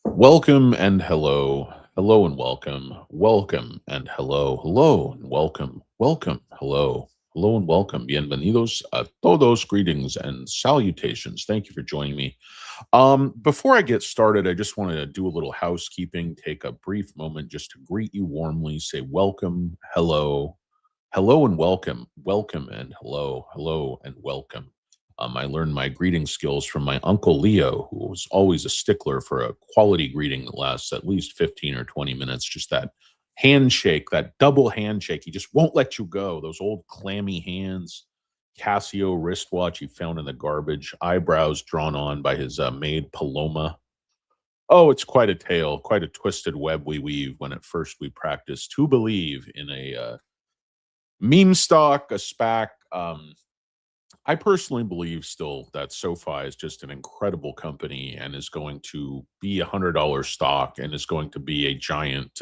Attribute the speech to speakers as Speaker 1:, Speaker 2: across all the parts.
Speaker 1: Welcome and hello. Hello and welcome. Welcome and hello. Hello and welcome. Welcome. Hello. Hello and welcome. Bienvenidos a todos. Greetings and salutations. Thank you for joining me. Before I get started, I just want to do a little housekeeping, take a brief moment just to greet you warmly, say welcome, hello, hello and welcome, welcome and hello, hello and welcome. I learned my greeting skills from my uncle Leo, who was always a stickler for a quality greeting that lasts at least 15 or 20 minutes. Just that handshake, that double handshake. He just won't let you go. Those old clammy hands, Casio wristwatch he found in the garbage, eyebrows drawn on by his maid Paloma. Oh, it's quite a tale, quite a twisted web we weave when at first we practice to believe in a meme stock, a SPAC. I personally believe still that SoFi is just an incredible company and is going to be $100 stock and is going to be a giant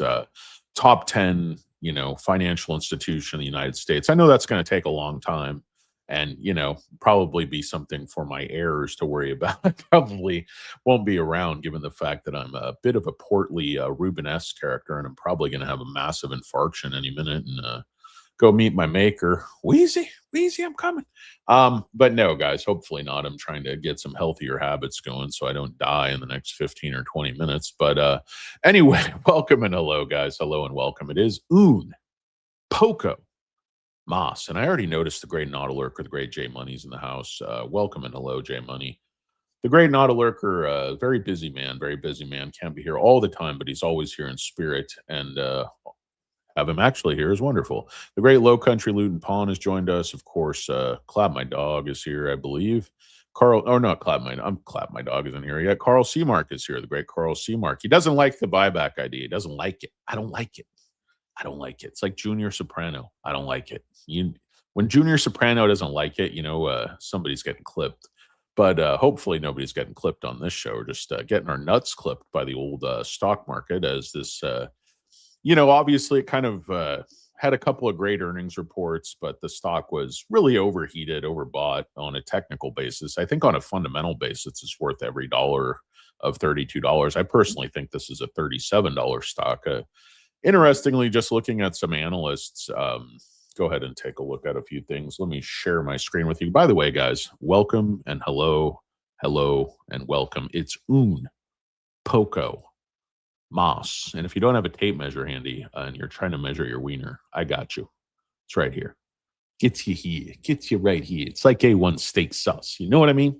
Speaker 1: top 10, financial institution in the United States. I know that's going to take a long time and, probably be something for my heirs to worry about. I probably won't be around given the fact that I'm a bit of a portly Rubenesque character and I'm probably going to have a massive infarction any minute and go meet my maker. Wheezy, Wheezy, I'm coming. But no, guys, hopefully not. I'm trying to get some healthier habits going so I don't die in the next 15 or 20 minutes. But anyway, welcome and hello, guys. Hello and welcome. It is Un Poco Mas. And I already noticed the great Nauta Lurker, the great J Money's in the house. Welcome and hello, J Money. The great Nauta Lurker, very busy man, very busy man. Can't be here all the time, but he's always here in spirit. And have him actually here is wonderful. The great Low Country Luton Pawn has joined us. Of course, Clap My Dog is here, I believe. Carl, or not Clap My Dog isn't here yet. Carl Seamark is here, the great Carl Seamark. He doesn't like the buyback idea. He doesn't like it. I don't like it. I don't like it. It's like Junior Soprano. I don't like it. When Junior Soprano doesn't like it, somebody's getting clipped. But hopefully nobody's getting clipped on this show. We're just getting our nuts clipped by the old stock market as this obviously it kind of had a couple of great earnings reports, but the stock was really overheated, overbought on a technical basis. I think on a fundamental basis, it's worth every dollar of $32. I personally think this is a $37 stock. Interestingly, just looking at some analysts, go ahead and take a look at a few things. Let me share my screen with you. By the way, guys, welcome and hello, hello, and welcome. It's Un Poco Mas. And if you don't have a tape measure handy and you're trying to measure your wiener, I got you. It's right here. Gets you here. Gets you right here. It's like A1 steak sauce. You know what I mean?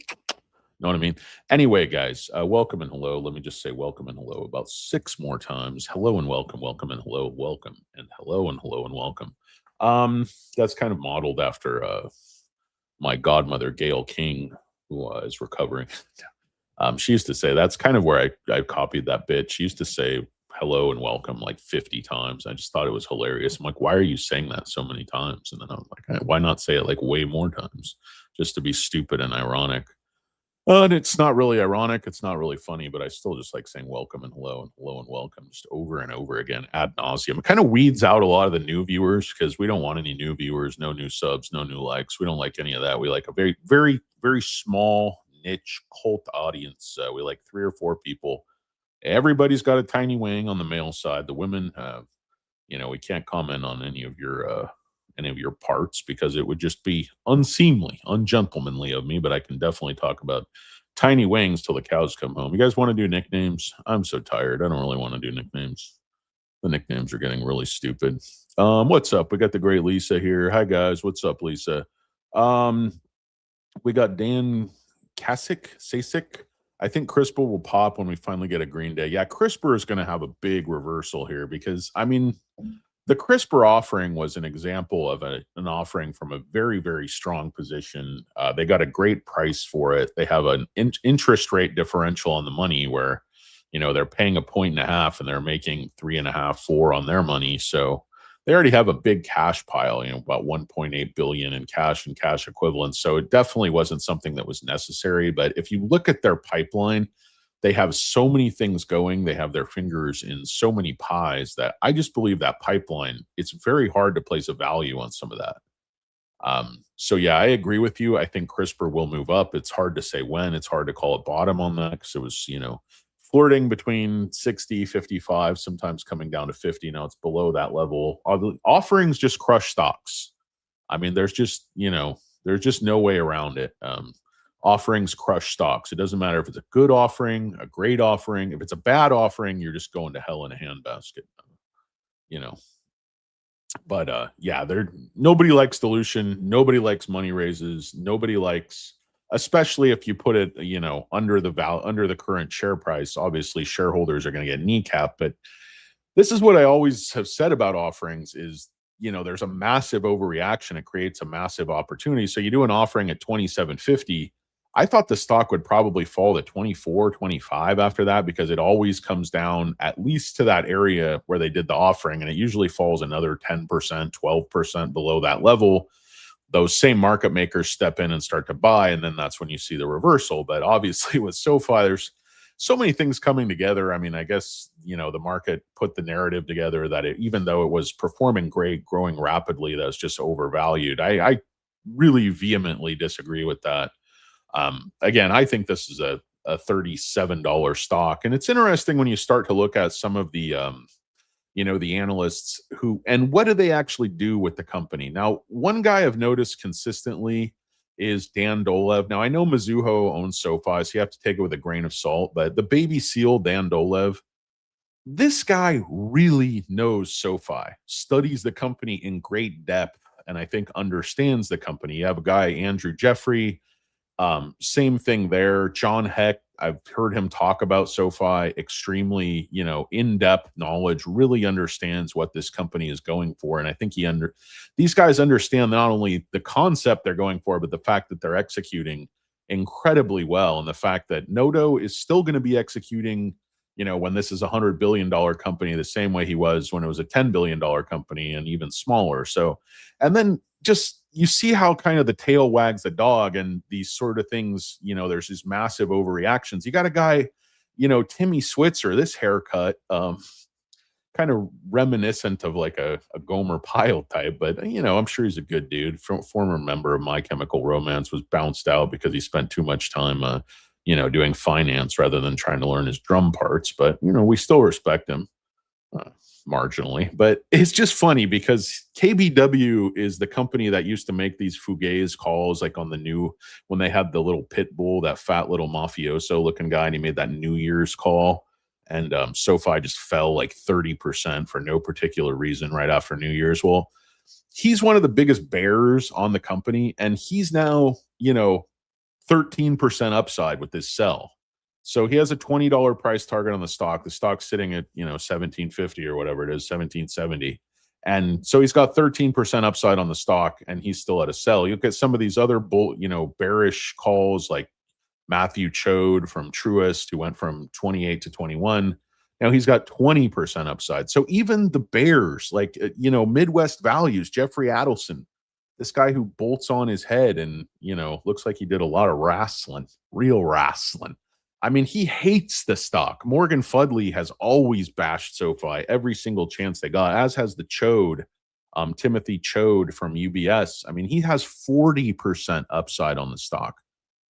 Speaker 1: Know what I mean? Anyway, guys, welcome and hello. Let me just say welcome and hello about 6 more times. Hello and welcome, welcome and hello, welcome and hello and hello and welcome. That's kind of modeled after my godmother, Gail King, who is recovering. She used to say that's kind of where I copied that bit. She used to say hello and welcome like 50 times. I just thought it was hilarious. I'm like, why are you saying that so many times? And then I was like, why not say it like way more times just to be stupid and ironic? And it's not really ironic. It's not really funny, but I still just like saying welcome and hello and welcome just over and over again ad nauseum. It kind of weeds out a lot of the new viewers because we don't want any new viewers, no new subs, no new likes. We don't like any of that. We like a very, very, very small niche cult audience. We like 3 or 4 people. Everybody's got a tiny wing on the male side. The women, we can't comment on any of your parts because it would just be unseemly, ungentlemanly of me. But I can definitely talk about tiny wings till the cows come home. You guys want to do nicknames? I'm so tired. I don't really want to do nicknames. The nicknames are getting really stupid. What's up? We got the great Lisa here. Hi guys. What's up, Lisa? We got Dan Kasich. I think CRISPR will pop when we finally get a green day. Yeah, CRISPR is going to have a big reversal here because, the CRISPR offering was an example of an offering from a very, very strong position. They got a great price for it. They have an interest rate differential on the money where, they're paying 1.5 and they're making 3.5, 4 on their money. So they already have a big cash pile, about 1.8 billion in cash and cash equivalents. So it definitely wasn't something that was necessary. But if you look at their pipeline, they have so many things going. They have their fingers in so many pies that I just believe that pipeline, it's very hard to place a value on some of that. So yeah, I agree with you. I think CRISPR will move up. It's hard to say when. It's hard to call it bottom on that because it was, flirting between 60, 55, sometimes coming down to 50. Now it's below that level. Offerings just crush stocks. I mean, there's just no way around it. Offerings crush stocks. It doesn't matter if it's a good offering, a great offering. If it's a bad offering, you're just going to hell in a handbasket. You know, but yeah, there nobody likes dilution, nobody likes money raises, nobody likes, especially if you put it, under the current share price. Obviously shareholders are going to get kneecapped, but this is what I always have said about offerings is, there's a massive overreaction. It creates a massive opportunity. So you do an offering at 27.50. I thought the stock would probably fall to 24, 25 after that, because it always comes down at least to that area where they did the offering. And it usually falls another 10%, 12% below that level. Those same market makers step in and start to buy. And then that's when you see the reversal. But obviously with SoFi, there's so many things coming together. I mean, I guess, the market put the narrative together that even though it was performing great, growing rapidly, that's just overvalued. I really vehemently disagree with that. Again, I think this is a $37 stock. And it's interesting when you start to look at some of the, the analysts and what do they actually do with the company? Now, one guy I've noticed consistently is Dan Dolev. Now, I know Mizuho owns SoFi, so you have to take it with a grain of salt, but the baby seal, Dan Dolev, this guy really knows SoFi, studies the company in great depth, and I think understands the company. You have a guy, Andrew Jeffrey, same thing there. John Heck, I've heard him talk about SoFi, extremely, in-depth knowledge, really understands what this company is going for. And I think these guys understand not only the concept they're going for, but the fact that they're executing incredibly well. And the fact that Noto is still going to be executing, when this is a $100 billion company, the same way he was when it was a $10 billion company and even smaller. So, and then just, you see how kind of the tail wags the dog and these sort of things, there's these massive overreactions. You got a guy, Timmy Switzer, this haircut, kind of reminiscent of like a Gomer Pyle type, but I'm sure he's a good dude. Former member of My Chemical Romance, was bounced out because he spent too much time, doing finance rather than trying to learn his drum parts. But, we still respect him. Marginally, but it's just funny because KBW is the company that used to make these fugazi calls, like on when they had the little pit bull, that fat little mafioso looking guy, and he made that New Year's call, and SoFi just fell like 30% for no particular reason right after New Year's. Well, he's one of the biggest bears on the company, and he's now 13% upside with this sell. So he has a $20 price target on the stock. The stock's sitting at, 1750 or whatever it is, 1770. And so he's got 13% upside on the stock, and he's still at a sell. You look at some of these other bearish calls like Matthew Chode from Truist, who went from 28 to 21. Now he's got 20% upside. So even the bears, like, Midwest Values, Jeffrey Adelson, this guy who bolts on his head and, looks like he did a lot of wrestling, real wrestling. I mean, he hates the stock. Morgan Fudley has always bashed SoFi every single chance they got, as has the Chode, Timothy Chode from UBS. I mean, he has 40% upside on the stock.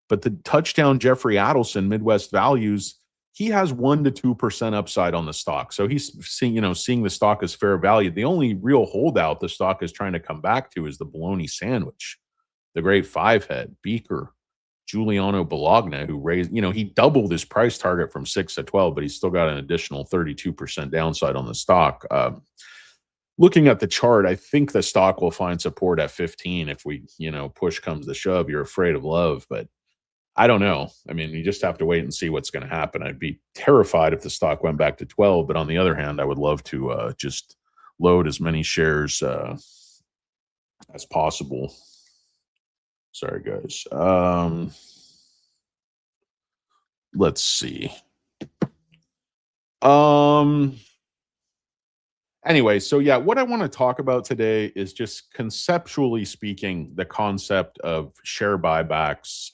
Speaker 1: But the touchdown Jeffrey Adelson, Midwest Values, he has 1 to 2% upside on the stock. So he's seeing the stock as fair value. The only real holdout the stock is trying to come back to is the bologna sandwich, the great five head, Beaker, Giuliano Bologna, who raised, he doubled his price target from 6 to 12, but he's still got an additional 32% downside on the stock. Looking at the chart, I think the stock will find support at 15 if we, push comes to shove. You're afraid of love, but I don't know. I mean, you just have to wait and see what's going to happen. I'd be terrified if the stock went back to 12, but on the other hand, I would love to just load as many shares as possible. Sorry, guys. Let's see. Anyway, so yeah, what I want to talk about today is just conceptually speaking, the concept of share buybacks.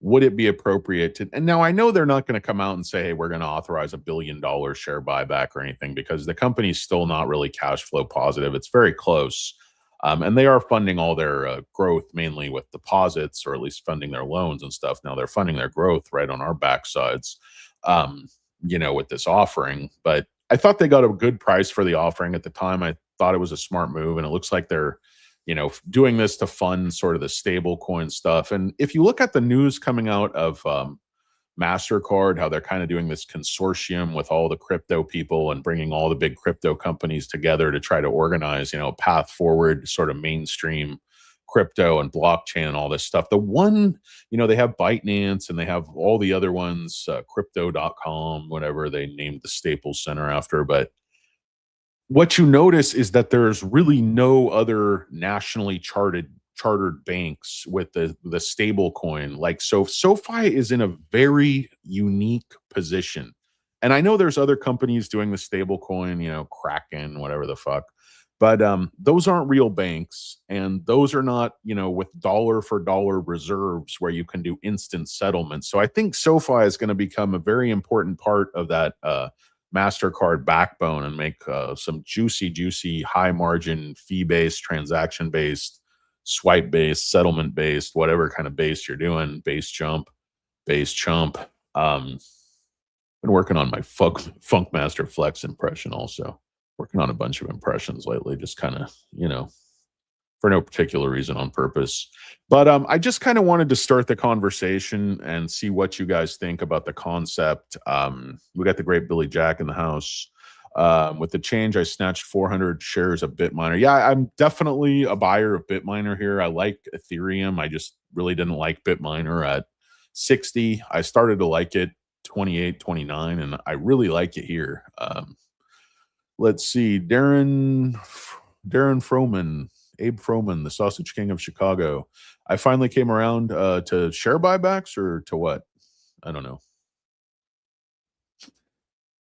Speaker 1: Would it be appropriate to, and now I know they're not going to come out and say, hey, we're going to authorize $1 billion share buyback or anything, because the company's still not really cash flow positive. It's very close. And they are funding all their growth mainly with deposits, or at least funding their loans and stuff. Now they're funding their growth right on our backsides. with this offering. But I thought they got a good price for the offering at the time. I thought it was a smart move, and it looks like they're doing this to fund sort of the stable coin stuff. And if you look at the news coming out of MasterCard, how they're kind of doing this consortium with all the crypto people and bringing all the big crypto companies together to try to organize, a path forward, sort of mainstream crypto and blockchain and all this stuff. The one, they have Binance and they have all the other ones, crypto.com, whatever they named the Staples Center after. But what you notice is that there's really no other nationally chartered banks with the stable coin. Like, so SoFi is in a very unique position. And I know there's other companies doing the stable coin, Kraken, whatever the fuck. But those aren't real banks, and those are not, with dollar for dollar reserves where you can do instant settlement. So I think SoFi is going to become a very important part of that MasterCard backbone and make some juicy, high margin, fee based, transaction based, swipe based, settlement based, whatever kind of base you're doing, base chump. Been working on my Funk Master Flex impression also. Working on a bunch of impressions lately, just kind of, for no particular reason, on purpose. But I just kind of wanted to start the conversation and see what you guys think about the concept. We got the great Billy Jack in the house. With the change, I snatched 400 shares of Bitminer. Yeah, I'm definitely a buyer of Bitminer here. I like Ethereum. I just really didn't like Bitminer at 60. I started to like it 28, 29, and I really like it here. Let's see, Darren Froman, Abe Froman, the Sausage King of Chicago. I finally came around to share buybacks, or to what? I don't know.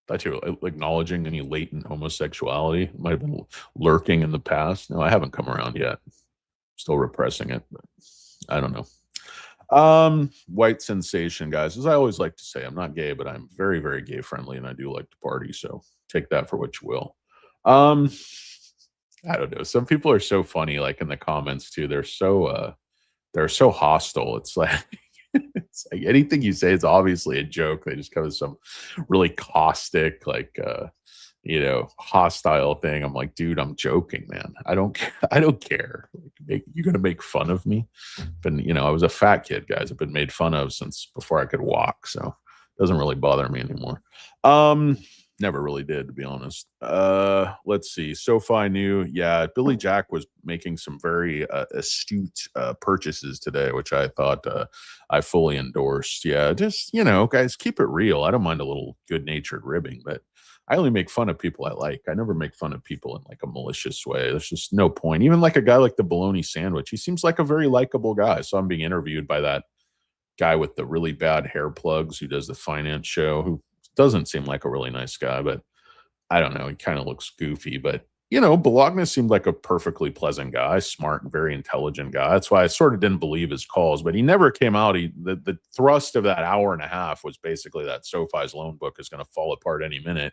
Speaker 1: Thought you were acknowledging any latent homosexuality. Might have been lurking in the past. No, I haven't come around yet. Still repressing it, but I don't know. White sensation, guys. As I always like to say, I'm not gay, but I'm very, very gay friendly, and I do like to party. So take that for what you will. I don't know. Some people are so funny, like in the comments too. They're so hostile. It's like it's like anything you say is obviously a joke. They just come with some really caustic, like hostile thing. I'm like, dude, I'm joking, man. I don't care. You're gonna make fun of me. But I was a fat kid, guys. I've been made fun of since before I could walk, so it doesn't really bother me anymore. Never really did, to be honest. Let's see. SoFi new. Yeah, Billy Jack was making some very astute purchases today, which I thought I fully endorsed. Yeah, just, guys, keep it real. I don't mind a little good-natured ribbing, but I only make fun of people I like. I never make fun of people in like a malicious way. There's just no point. Even like a guy like the bologna sandwich, he seems like a very likable guy. So I'm being interviewed by that guy with the really bad hair plugs who does the finance show, who doesn't seem like a really nice guy, but I don't know. He kind of looks goofy, but Bologna seemed like a perfectly pleasant guy, smart, very intelligent guy. That's why I sort of didn't believe his calls, but he never came out. The thrust of that hour and a half was basically that SoFi's loan book is going to fall apart any minute,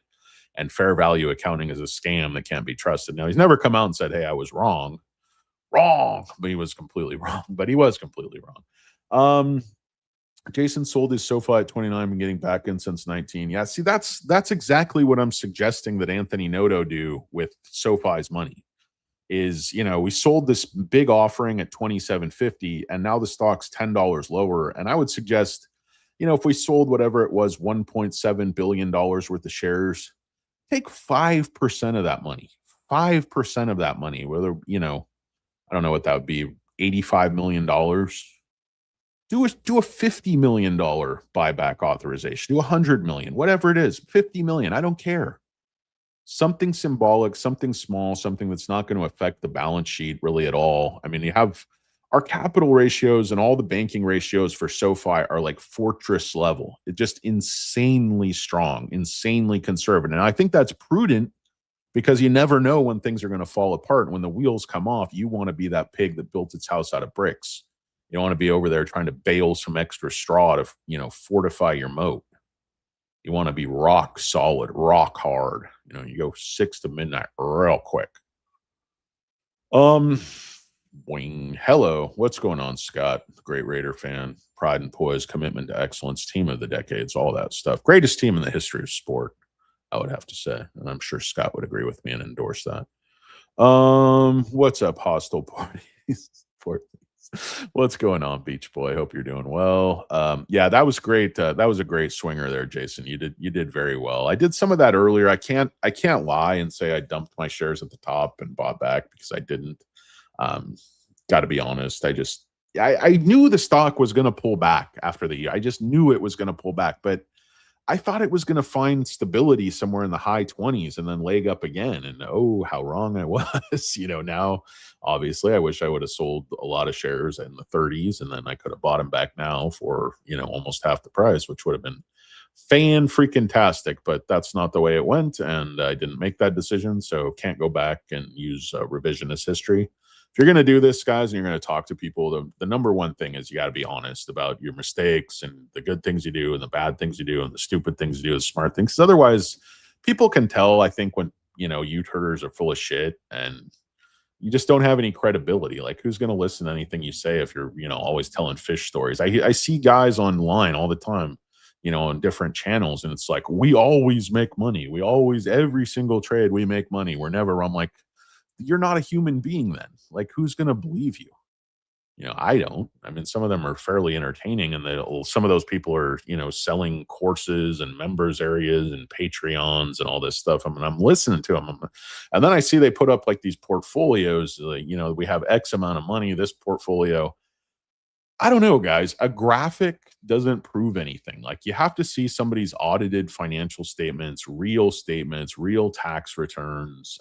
Speaker 1: and fair value accounting is a scam that can't be trusted. Now, he's never come out and said, hey, I was wrong, but he was completely wrong, Jason sold his SoFi at 29, been getting back in since 19. Yeah, see, that's exactly what I'm suggesting that Anthony Noto do with SoFi's money. Is, we sold this big offering at 27.50, and now the stock's $10 lower. And I would suggest, if we sold whatever it was, $1.7 billion worth of shares, take 5% of that money. 5% of that money, whether, I don't know what that would be, $85 million. Do a $50 million buyback authorization. Do $100 million, whatever it is, $50 million. I don't care. Something symbolic, something small, something that's not going to affect the balance sheet really at all. I mean, you have our capital ratios and all the banking ratios for SoFi are like fortress level. It's just insanely strong, insanely conservative. And I think that's prudent because you never know when things are going to fall apart. When the wheels come off, you want to be that pig that built its house out of bricks. You don't want to be over there trying to bale some extra straw to, fortify your moat. You want to be rock solid, rock hard. You go 6 to midnight real quick. Wing. Hello. What's going on, Scott? Great Raider fan. Pride and poise, commitment to excellence, team of the decades, all that stuff. Greatest team in the history of sport, I would have to say. And I'm sure Scott would agree with me and endorse that. What's up, hostile parties? What's going on, Beach Boy? Hope you're doing well. Yeah, that was great. That was a great swinger there, Jason. You did very well. I did some of that earlier. I can't lie and say I dumped my shares at the top and bought back because I didn't. Got to be honest. I knew the stock was going to pull back after the year. I just knew it was going to pull back, but I thought it was going to find stability somewhere in the high 20s and then leg up again. And oh, how wrong I was. Now, obviously, I wish I would have sold a lot of shares in the 30s and then I could have bought them back now for, almost half the price, which would have been fan-freaking-tastic. But that's not the way it went. And I didn't make that decision. So can't go back and use revisionist history. If you're going to do this, guys, and you're going to talk to people, the number one thing is you got to be honest about your mistakes and the good things you do and the bad things you do and the stupid things you do, the smart things. 'Cause otherwise, people can tell, I think, when, YouTubers are full of shit and you just don't have any credibility. Like, who's going to listen to anything you say if you're, always telling fish stories? I see guys online all the time, on different channels, and it's like, we always make money. Every single trade, we make money. I'm like, you're not a human being then. Like, who's going to believe you? I don't. I mean, some of them are fairly entertaining, and some of those people are, selling courses and members areas and Patreons and all this stuff. I mean, I'm listening to them. And then I see they put up like these portfolios, we have X amount of money, this portfolio. I don't know, guys. A graphic doesn't prove anything. Like, you have to see somebody's audited financial statements, real tax returns,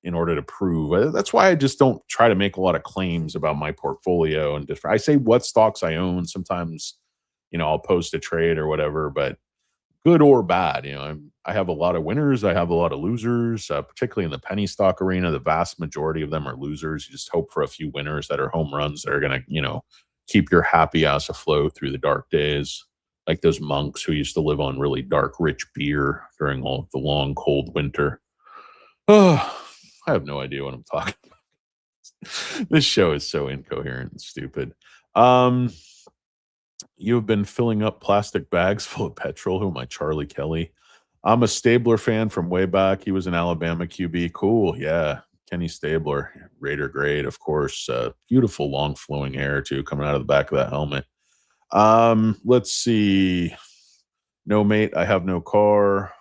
Speaker 1: in order to prove. That's why I just don't try to make a lot of claims about my portfolio and different. I say what stocks I own. Sometimes, I'll post a trade or whatever, but good or bad, I have a lot of winners. I have a lot of losers, particularly in the penny stock arena. The vast majority of them are losers. You just hope for a few winners that are home runs that are going to, keep your happy ass afloat through the dark days, like those monks who used to live on really dark, rich beer during all the long, cold winter. Oh, I have no idea what I'm talking about. This show is so incoherent and stupid. You have been filling up plastic bags full of petrol. Who am I, Charlie Kelly? I'm a Stabler fan from way back. He was an Alabama QB. Cool, yeah. Kenny Stabler, Raider grade, of course. Beautiful long flowing hair too, coming out of the back of that helmet. Let's see. No, mate, I have no car.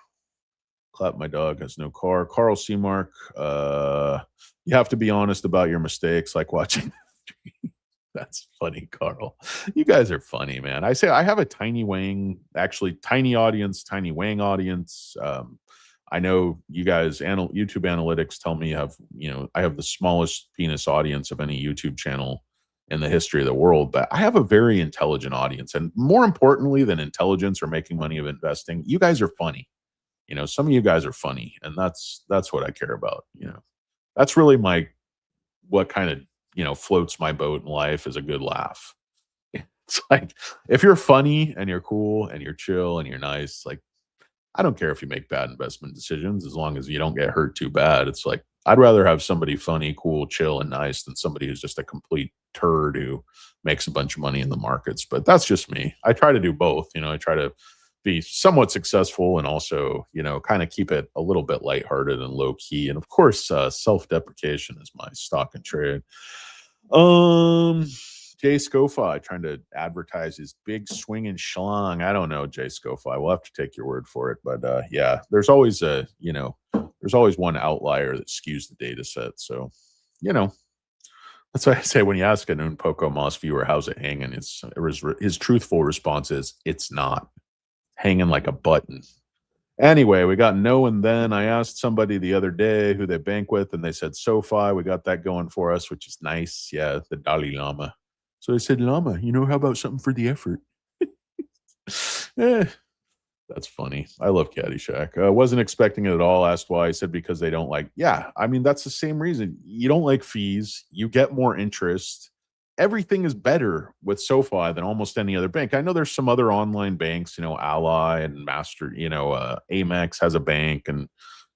Speaker 1: Clap, my dog has no car. Carl Seamark, you have to be honest about your mistakes, like watching. That's funny, Carl. You guys are funny, man. I say I have a tiny wang, actually tiny audience, tiny wang audience. I know you guys, YouTube analytics tell me I have the smallest penis audience of any YouTube channel in the history of the world, but I have a very intelligent audience. And more importantly than intelligence or making money of investing, you guys are funny. Some of you guys are funny, and that's what I care about. That's really what kind of, floats my boat in life is a good laugh. It's like, if you're funny and you're cool and you're chill and you're nice, like, I don't care if you make bad investment decisions as long as you don't get hurt too bad. It's like, I'd rather have somebody funny, cool, chill, and nice than somebody who's just a complete turd who makes a bunch of money in the markets. But that's just me. I try to do both. I try to be somewhat successful and also, kind of keep it a little bit lighthearted and low key. And of course, self-deprecation is my stock and trade. Jay Scofi trying to advertise his big swinging schlong. I don't know, Jay Scofi. We'll have to take your word for it. But yeah, there's always one outlier that skews the data set. So, that's why I say when you ask an Unpoco Moss viewer, how's it hanging? His truthful response is, it's not hanging like a button. Anyway, we got no and then. I asked somebody the other day who they bank with, and they said Sofi. We got that going for us, which is nice. Yeah, the Dalai Lama. So I said, Lama, how about something for the effort? That's funny. I love Caddyshack. I wasn't expecting it at all. Asked why. I said, because they don't like. Yeah, I mean, that's the same reason. You don't like fees. You get more interest. Everything is better with SoFi than almost any other bank. I know there's some other online banks, Ally and Master, Amex has a bank, and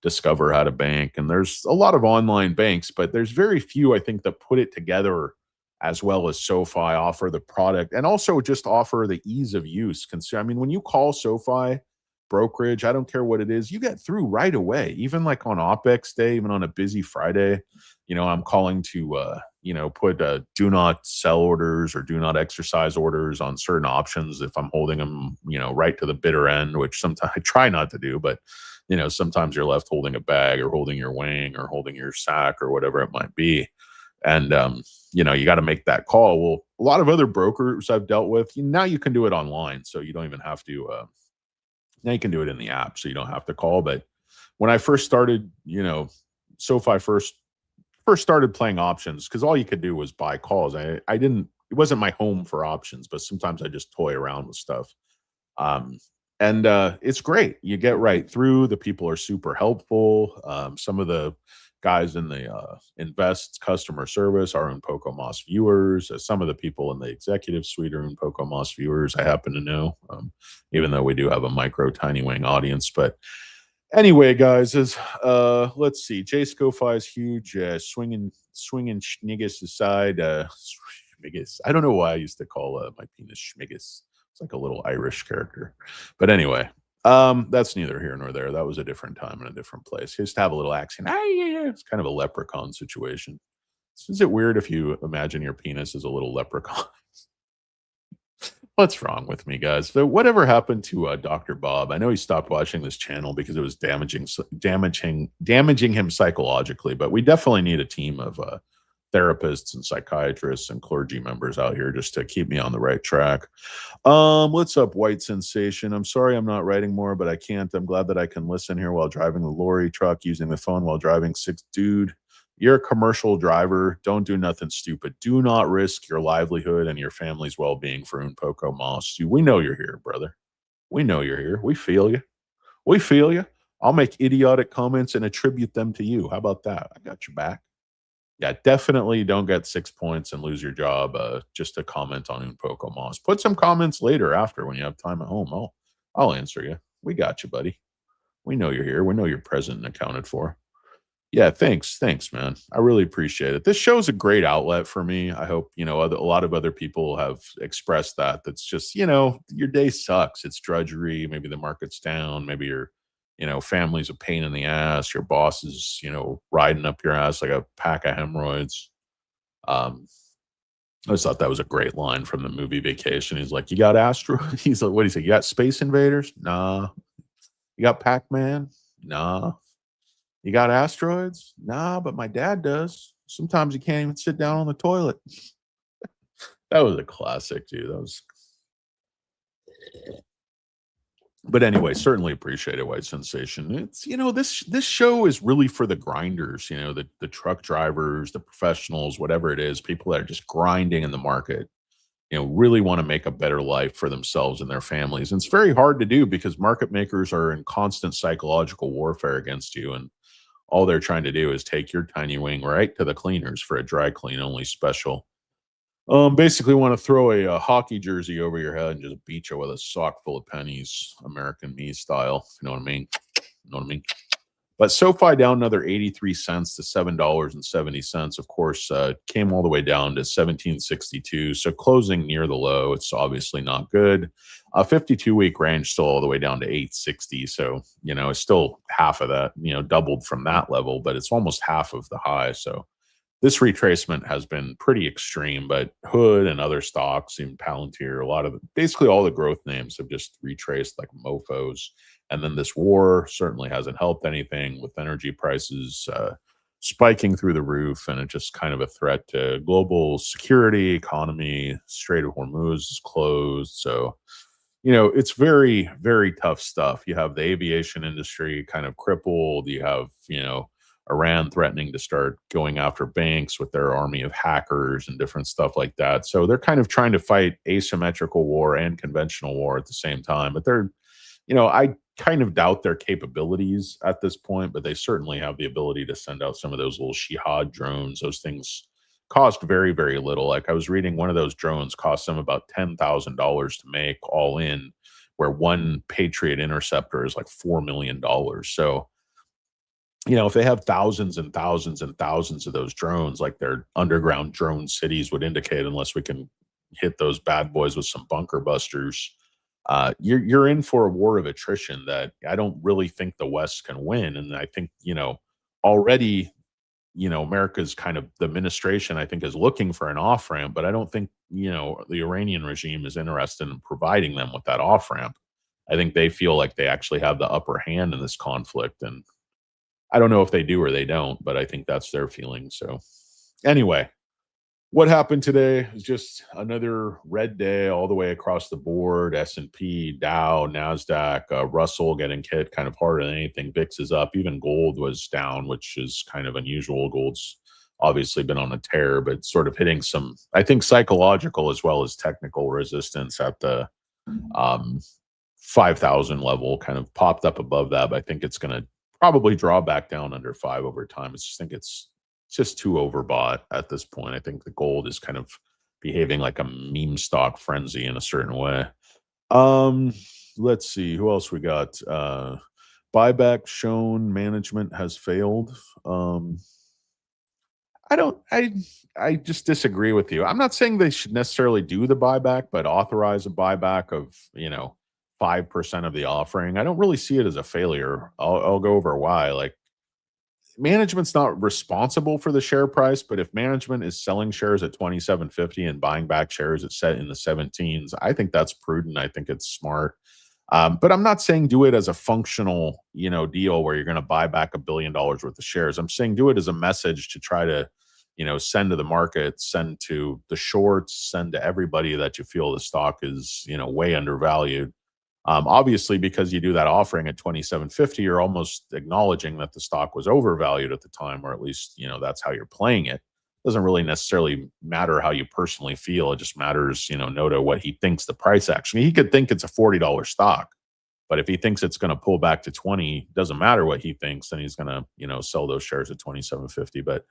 Speaker 1: discover how to bank. And there's a lot of online banks, but there's very few, I think, that put it together as well as SoFi, offer the product and also just offer the ease of use. I mean, when you call SoFi brokerage, I don't care what it is, you get through right away. Even like on OPEX day, even on a busy Friday, I'm calling to, put do not sell orders or do not exercise orders on certain options if I'm holding them, right to the bitter end, which sometimes I try not to do, but sometimes you're left holding a bag or holding your wang or holding your sack or whatever it might be. And, you got to make that call. Well, a lot of other brokers I've dealt with, now you can do it online. So you don't even have to, now you can do it in the app. So you don't have to call. But when I first started, SoFi first started playing options, because all you could do was buy calls. I didn't, it wasn't my home for options, but sometimes I just toy around with stuff. And it's great. You get right through. The people are super helpful. Some of the guys in the invest customer service are Unpoco Moss viewers. Some of the people in the executive suite are Unpoco Moss viewers, I happen to know, even though we do have a micro tiny wing audience. But anyway, guys, let's see. Jay Scofi is huge. Swinging Schniggis aside. Schmiggis. I don't know why I used to call my penis Schmiggis. It's like a little Irish character. But anyway, that's neither here nor there. That was a different time and a different place. He used to have a little accent. It's kind of a leprechaun situation. Is it weird if you imagine your penis as a little leprechaun? What's wrong with me, guys? So whatever happened to Dr. Bob? I know he stopped watching this channel because it was damaging him psychologically, but we definitely need a team of therapists and psychiatrists and clergy members out here just to keep me on the right track. What's up, White Sensation? I'm sorry I'm not writing more, but I can't. I'm glad that I can listen here while driving the lorry truck, using the phone while driving. Dude, you're a commercial driver. Don't do nothing stupid. Do not risk your livelihood and your family's well-being for Unpoco Moss. We know you're here, brother. We know you're here. We feel you. We feel you. I'll make idiotic comments and attribute them to you. How about that? I got your back. Yeah, definitely don't get 6 points and lose your job just to comment on Unpoco Moss. Put some comments later after when you have time at home. I'll answer you. We got you, buddy. We know you're here. We know you're present and accounted for. Yeah, thanks, man. I really appreciate it. This show's a great outlet for me. I hope, a lot of other people have expressed that. That's just, your day sucks. It's drudgery. Maybe the market's down. Maybe your, family's a pain in the ass. Your boss is, riding up your ass like a pack of hemorrhoids. I just thought that was a great line from the movie Vacation. He's like, you got asteroids? He's like, what do you say? You got space invaders? Nah. You got Pac-Man? Nah. You got asteroids? Nah, but my dad does. Sometimes you can't even sit down on the toilet. That was a classic, dude. That was. But anyway, certainly appreciate it, White Sensation. It's this show is really for the grinders. The truck drivers, the professionals, whatever it is, people that are just grinding in the market. Really want to make a better life for themselves and their families. And it's very hard to do because market makers are in constant psychological warfare against you, and all they're trying to do is take your tiny wing right to the cleaners for a dry clean only special. Basically want to throw a hockey jersey over your head and just beat you with a sock full of pennies, American me style. You know what I mean? You know what I mean? But SoFi down another 83 cents to $7.70. Of course, came all the way down to 1762. So closing near the low. It's obviously not good. 52-week range still all the way down to 860. So, it's still half of that, doubled from that level, but it's almost half of the high. So this retracement has been pretty extreme, but Hood and other stocks, even Palantir, basically all the growth names have just retraced like mofos. And then this war certainly hasn't helped anything with energy prices spiking through the roof. And it's just kind of a threat to global security, economy. Strait of Hormuz is closed. So, it's very, very tough stuff. You have the aviation industry kind of crippled. You have, Iran threatening to start going after banks with their army of hackers and different stuff like that. So they're kind of trying to fight asymmetrical war and conventional war at the same time. But they're, I kind of doubt their capabilities at this point, but they certainly have the ability to send out some of those little Shihad drones. Those things cost very, very little. Like I was reading, one of those drones cost them about $10,000 to make all in, where one Patriot interceptor is like $4 million. So if they have thousands and thousands and thousands of those drones, like their underground drone cities would indicate, unless we can hit those bad boys with some bunker busters, you're in for a war of attrition that I don't really think the West can win. And I think, already, America's kind of the administration, I think, is looking for an off ramp, but I don't think, the Iranian regime is interested in providing them with that off ramp. I think they feel like they actually have the upper hand in this conflict. And I don't know if they do or they don't, but I think that's their feeling. So, anyway, what happened today is just another red day all the way across the board. S&P, Dow, Nasdaq, Russell getting hit kind of harder than anything. VIX is up. Even gold was down, which is kind of unusual. Gold's obviously been on a tear, but sort of hitting some, I think, psychological as well as technical resistance at the um, 5,000 level. Kind of popped up above that, but I think it's going to probably draw back down under 5 over time. I think it's just too overbought at this point. I think the gold is kind of behaving like a meme stock frenzy in a certain way. Um, let's see who else we got. Buyback shown management has failed. I don't I just disagree with you. I'm not saying they should necessarily do the buyback, but authorize a buyback of, 5% of the offering. I don't really see it as a failure. I'll go over why. Like, management's not responsible for the share price, but if management is selling shares at 27.50 and buying back shares at set in the 17s, I think that's prudent. I think it's smart. But I'm not saying do it as a functional, deal where you're going to buy back $1 billion worth of shares. I'm saying do it as a message to try to, send to the market, send to the shorts, send to everybody that you feel the stock is, way undervalued. Obviously, because you do that offering at 27.50, you're almost acknowledging that the stock was overvalued at the time, or at least, that's how you're playing it. Doesn't really necessarily matter how you personally feel. It just matters, Noto, what he thinks the price action. He could think it's a $40 stock, but if he thinks it's going to pull back to 20, doesn't matter what he thinks, then he's going to, sell those shares at 27.50. But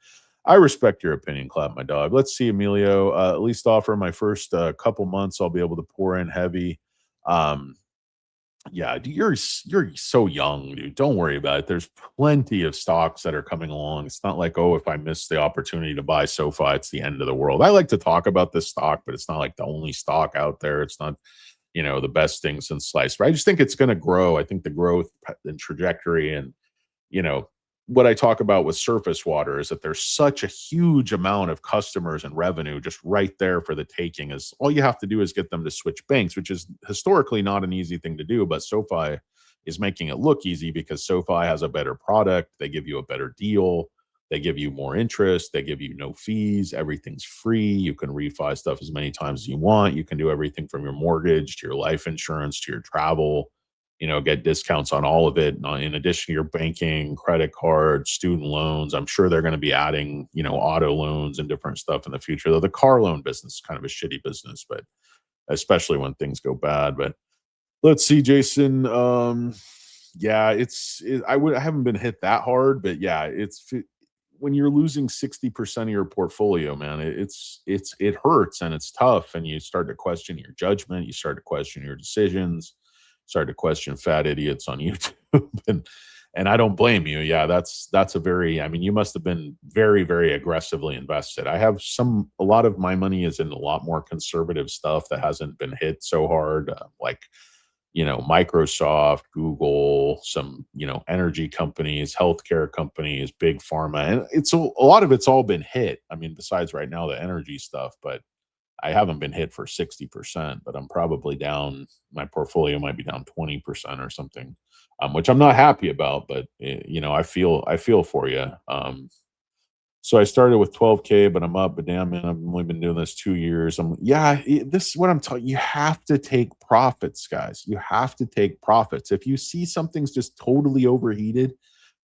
Speaker 1: I respect your opinion, Clap My Dog. Let's see, Emilio. At least offer my first couple months, I'll be able to pour in heavy. Um, yeah, you're so young, dude. Don't worry about it. There's plenty of stocks that are coming along. It's not like, oh, if I miss the opportunity to buy Sofi, it's the end of the world. I like to talk about this stock, but it's not like the only stock out there. It's not, the best thing since sliced. But I just think it's going to grow. I think the growth and trajectory and you know, what I talk about with surface water is that there's such a huge amount of customers and revenue just right there for the taking. Is all you have to do is get them to switch banks, which is historically not an easy thing to do, but SoFi is making it look easy because SoFi has a better product. They give you a better deal. They give you more interest. They give you no fees. Everything's free. You can refi stuff as many times as you want. You can do everything from your mortgage to your life insurance to your travel, get discounts on all of it. In addition to your banking, credit cards, student loans, I'm sure they're going to be adding, auto loans and different stuff in the future. Though the car loan business is kind of a shitty business, but especially when things go bad. But let's see, Jason. Yeah, I haven't been hit that hard, but yeah, when you're losing 60% of your portfolio, man, it hurts and it's tough, and you start to question your judgment, you start to question your decisions, start to question fat idiots on YouTube, and I don't blame you. Yeah, that's a very, I mean, you must have been very, very aggressively invested. A lot of my money is in a lot more conservative stuff that hasn't been hit so hard, like Microsoft, Google, some, energy companies, healthcare companies, big pharma. And a lot of it's all been hit. I mean, besides right now, the energy stuff, but I haven't been hit for 60%, but I'm probably down. My portfolio might be down 20% or something, which I'm not happy about, but I feel for you. So I started with 12K, but I'm up. But damn, man, I've only been doing this 2 years. This is what I'm telling you. You have to take profits, guys. You have to take profits. If you see something's just totally overheated,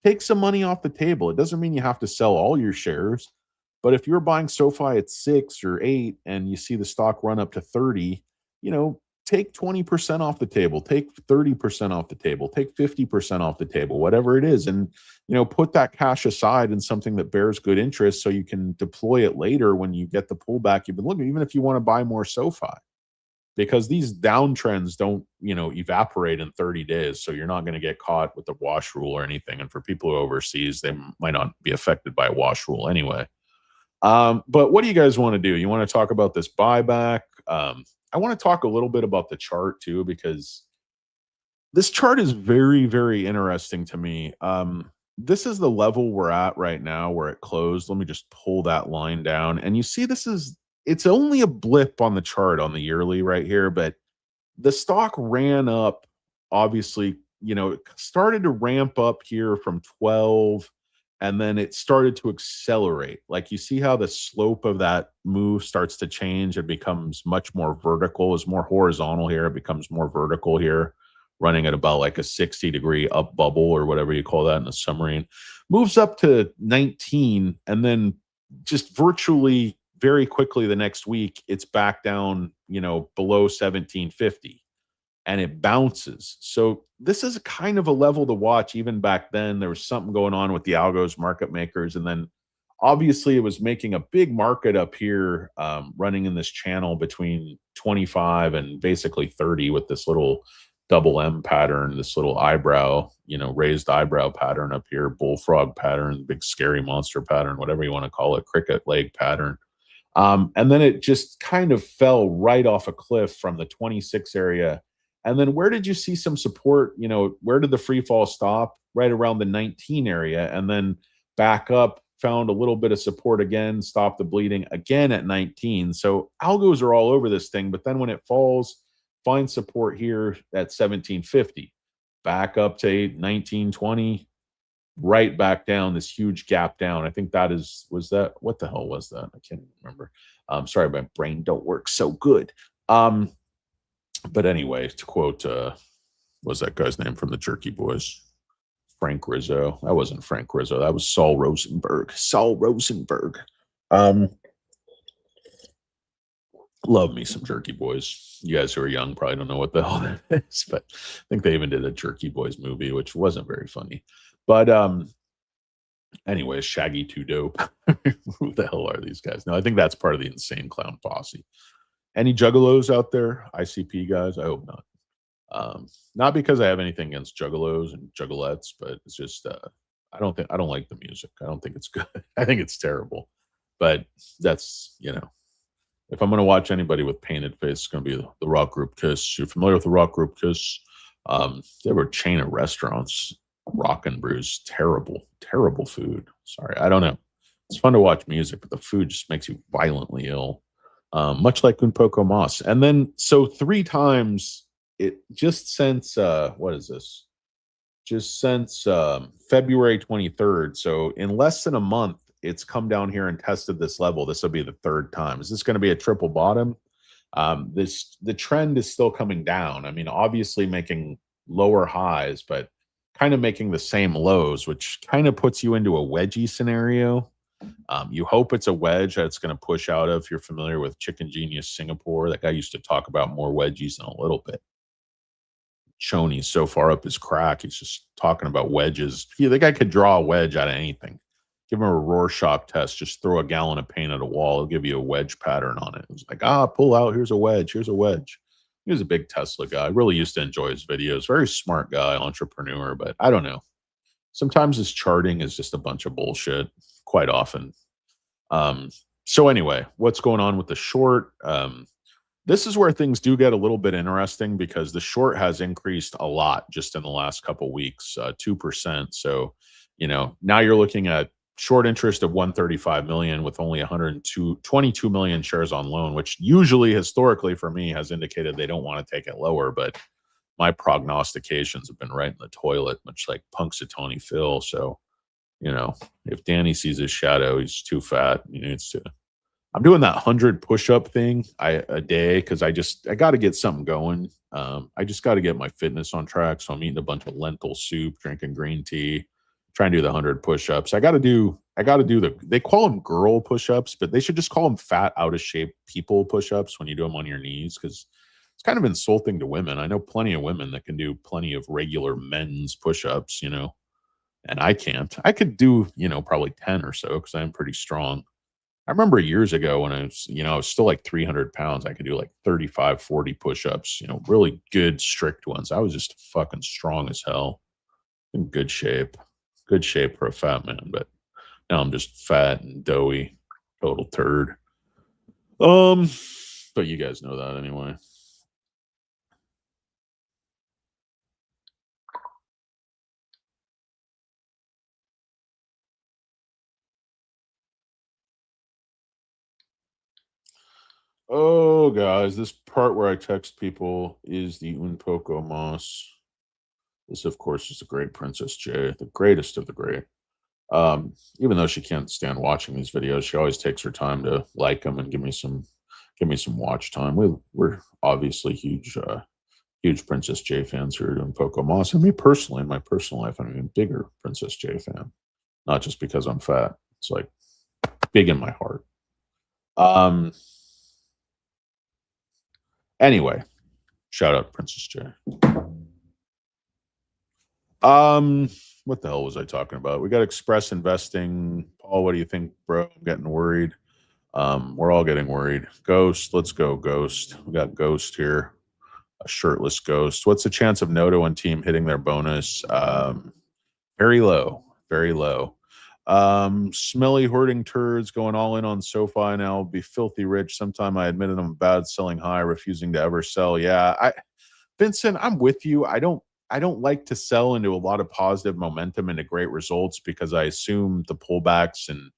Speaker 1: take some money off the table. It doesn't mean you have to sell all your shares. But if you're buying SoFi at 6 or 8 and you see the stock run up to 30, take 20% off the table, take 30% off the table, take 50% off the table, whatever it is. And, put that cash aside in something that bears good interest so you can deploy it later when you get the pullback you've been looking, even if you want to buy more SoFi. because these downtrends don't, evaporate in 30 days. So you're not going to get caught with the wash rule or anything. And for people who are overseas, they might not be affected by a wash rule anyway. But what do you guys want to do? You want to talk about this buyback? I want to talk a little bit about the chart too, because this chart is very, very interesting to me. This is the level we're at right now where it closed. Let me just pull that line down. And you see, it's only a blip on the chart on the yearly right here, but the stock ran up, obviously, it started to ramp up here from 12, and then it started to accelerate. Like, you see how the slope of that move starts to change. It becomes much more vertical. It's more horizontal here. It becomes more vertical here, running at about like a 60-degree up bubble or whatever you call that in the submarine. Moves up to 19, and then just virtually very quickly the next week, it's back down, below 1750, and it bounces. So this is kind of a level to watch. Even back then, there was something going on with the algos, market makers, and then obviously it was making a big market up here, running in this channel between 25 and basically 30 with this little double M pattern, this little eyebrow, raised eyebrow pattern up here, bullfrog pattern, big scary monster pattern, whatever you want to call it, cricket leg pattern. And then it just kind of fell right off a cliff from the 26 area. And then where did you see some support? Where did the free fall stop? Right around the 19 area, and then back up, found a little bit of support again, stopped the bleeding again at 19. So algos are all over this thing, but then when it falls, find support here at 1750, back up to 1920, right back down, this huge gap down. I think what the hell was that? I can't even remember. Sorry, my brain don't work so good. But anyway, to quote, what was that guy's name from the Jerky Boys? Frank Rizzo. That wasn't Frank Rizzo. That was Saul Rosenberg. Love me some Jerky Boys. You guys who are young probably don't know what the hell that is, but I think they even did a Jerky Boys movie, which wasn't very funny. But anyways, Shaggy Too Dope. Who the hell are these guys? No, I think that's part of the Insane Clown Posse. Any juggalos out there? ICP guys? I hope not. Not because I have anything against juggalos and juggalettes, but it's just I don't like the music. I don't think it's good. I think it's terrible. But that's, if I'm going to watch anybody with painted face, it's going to be the rock group Kiss. You're familiar with the rock group Kiss? They were a chain of restaurants, Rock and Brews. Terrible, terrible food. Sorry, I don't know. It's fun to watch music, but the food just makes you violently ill, much like Un Poco Mas. And then, so 3 times, it just since, what is this? Just since February 23rd. So in less than a month, it's come down here and tested this level. This will be the 3rd time. Is this going to be a triple bottom? The trend is still coming down. I mean, obviously making lower highs, but kind of making the same lows, which kind of puts you into a wedgie scenario. You hope it's a wedge that it's going to push out of. If you're familiar with Chicken Genius Singapore, that guy used to talk about more wedgies in a little bit. Shoney's so far up his crack, he's just talking about wedges. The guy could draw a wedge out of anything. Give him a Rorschach test. Just throw a gallon of paint at a wall. He'll give you a wedge pattern on it. It was like, pull out. Here's a wedge. Here's a wedge. He was a big Tesla guy. I really used to enjoy his videos. Very smart guy, entrepreneur, but I don't know. Sometimes his charting is just a bunch of bullshit, quite often. So anyway, what's going on with the short? This is where things do get a little bit interesting because the short has increased a lot just in the last couple weeks, 2%. So, now you're looking at short interest of 135 million with only 22 million shares on loan, which usually historically for me has indicated they don't want to take it lower. But my prognostications have been right in the toilet, much like Punxsutawney Phil. So, if Danny sees his shadow, he's too fat. He needs to. I'm doing that 100 push-up thing a day because I got to get something going. I just got to get my fitness on track. So I'm eating a bunch of lentil soup, drinking green tea, trying to do the 100 push-ups. I got to do they call them girl push-ups, but they should just call them fat, out of shape people push-ups when you do them on your knees, because it's kind of insulting to women. I know plenty of women that can do plenty of regular men's push-ups, and I can't. I could do, probably 10 or so because I'm pretty strong. I remember years ago when I was still like 300 pounds. I could do like 35, 40 push-ups, really good, strict ones. I was just fucking strong as hell, in good shape for a fat man. But now I'm just fat and doughy, total turd. But you guys know that anyway. Oh, guys, this part where I text people is the un poco mas. This, of course, is the great Princess J, the greatest of the great. Even though she can't stand watching these videos, she always takes her time to like them and give me some watch time. We're obviously huge Princess J fans here doing Poco Moss. And me personally, in my personal life, I'm an even bigger Princess J fan. Not just because I'm fat. It's like big in my heart. Anyway, shout out Princess J. What the hell was I talking about? We got Express Investing. Paul, what do you think, bro? I'm getting worried. We're all getting worried. Ghost, let's go, Ghost. We got Ghost here, a shirtless Ghost. What's the chance of Noto and team hitting their bonus? Very low, very low. Smelly hoarding turds going all in on SoFi now. Be filthy rich. Sometime I admitted I'm bad selling high, refusing to ever sell. Yeah, Vincent, I'm with you. I don't like to sell into a lot of positive momentum into great results because I assume the pullbacks and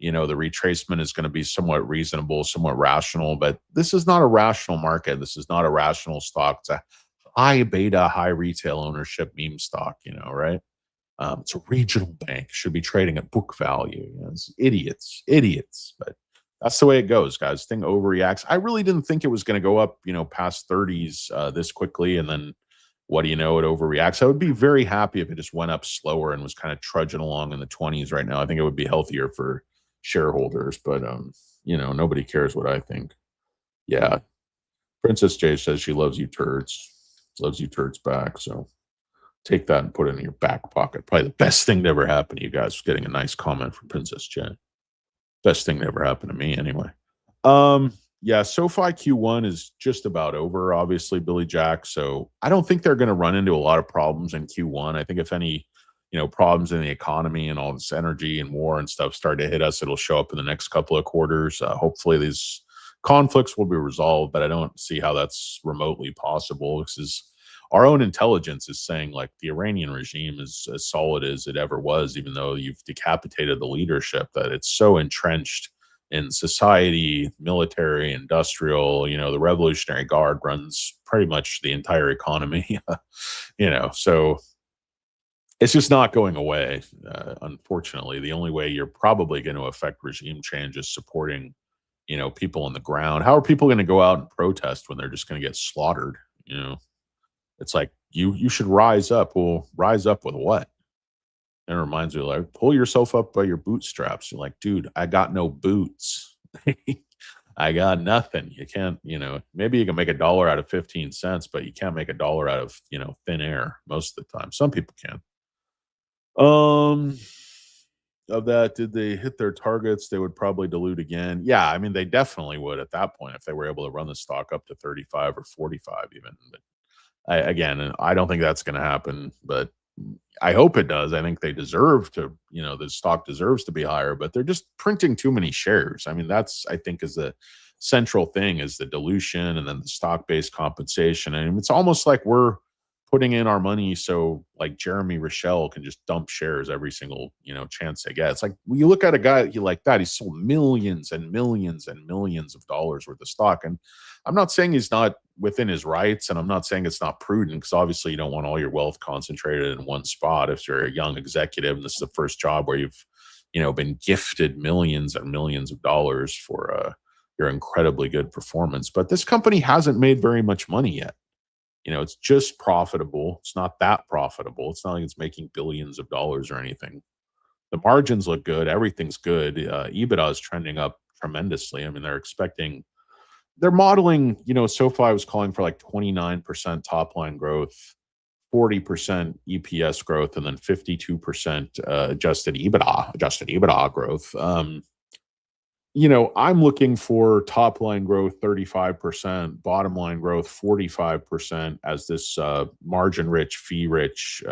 Speaker 1: the retracement is going to be somewhat reasonable, somewhat rational. But this is not a rational market. This is not a rational stock. It's a high beta, high retail ownership meme stock. Right? It's a regional bank. Should be trading at book value. It's idiots. But that's the way it goes, guys. Thing overreacts. I really didn't think it was going to go up, past 30s this quickly, and then what do you know? It overreacts. I would be very happy if it just went up slower and was kind of trudging along in the 20s right now. I think it would be healthier for shareholders, but nobody cares what I think. Yeah. Princess J says she loves you turds. Loves you turds back. So take that and put it in your back pocket. Probably the best thing to ever happen to you guys was getting a nice comment from Princess J. Best thing that ever happened to me anyway. Yeah, SoFi Q1 is just about over, obviously, Billy Jack. So I don't think they're going to run into a lot of problems in Q1. I think if any, problems in the economy and all this energy and war and stuff start to hit us, it'll show up in the next couple of quarters. Hopefully these conflicts will be resolved, but I don't see how that's remotely possible because our own intelligence is saying like the Iranian regime is as solid as it ever was, even though you've decapitated the leadership, that it's so entrenched in society, military, industrial, the Revolutionary Guard runs pretty much the entire economy, so it's just not going away. Unfortunately, the only way you're probably going to affect regime change is supporting, people on the ground. How are people going to go out and protest when they're just going to get slaughtered? It's like you should rise up. Well, rise up with what? It reminds me, like, pull yourself up by your bootstraps. You're like, dude, I got no boots. I got nothing. You can't, maybe you can make $1 out of 15 cents, but you can't make $1 out of, thin air most of the time. Some people can. Of that, did they hit their targets? They would probably dilute again. Yeah, I mean, they definitely would at that point if they were able to run the stock up to 35 or 45 even. But again, I don't think that's going to happen, but I hope it does. I think they deserve to, the stock deserves to be higher, but they're just printing too many shares. I mean, that's, I think, is the central thing is the dilution and then the stock-based compensation. And it's almost like we're putting in our money so like Jeremy Rochelle can just dump shares every single, chance they get. It's like when you look at a guy like that, he's sold millions and millions and millions of dollars worth of stock. And I'm not saying he's not within his rights, and I'm not saying it's not prudent because obviously you don't want all your wealth concentrated in one spot if you're a young executive and this is the first job where you've been gifted millions and millions of dollars for your incredibly good performance. But this company hasn't made very much money yet. It's just profitable. It's not that profitable. It's not like it's making billions of dollars or anything. The margins look good. Everything's good. EBITDA is trending up tremendously. I mean, they're modeling, SoFi was calling for like 29% top line growth, 40% EPS growth, and then 52% adjusted EBITDA growth. I'm looking for top line growth 35%, bottom line growth 45% as this margin rich, fee rich,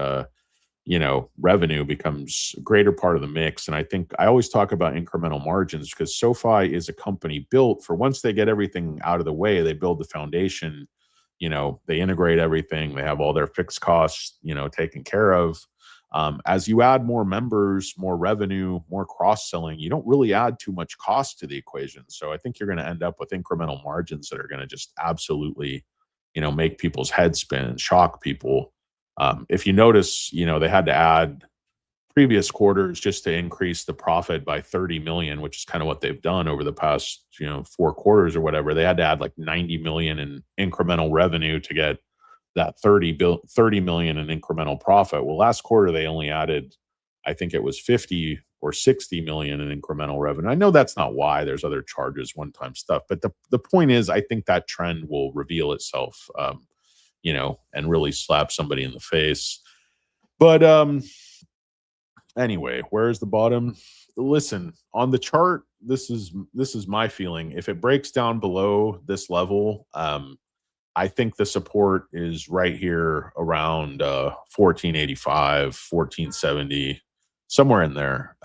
Speaker 1: revenue becomes a greater part of the mix. And I think I always talk about incremental margins because SoFi is a company built for once they get everything out of the way, they build the foundation, they integrate everything, they have all their fixed costs, taken care of. As you add more members, more revenue, more cross selling, you don't really add too much cost to the equation. So I think you're going to end up with incremental margins that are going to just absolutely, make people's heads spin and shock people. If you notice, they had to add previous quarters just to increase the profit by 30 million, which is kind of what they've done over the past, 4 quarters or whatever. They had to add like 90 million in incremental revenue to get that 30 million in incremental profit. Well, last quarter they only added, I think it was 50 or 60 million in incremental revenue. I know that's not why. There's other charges, one-time stuff, but the point is, I think that trend will reveal itself, and really slap somebody in the face. But anyway, where's the bottom? Listen, on the chart, this is my feeling. If it breaks down below this level, I think the support is right here around 1485, 1470, somewhere in there.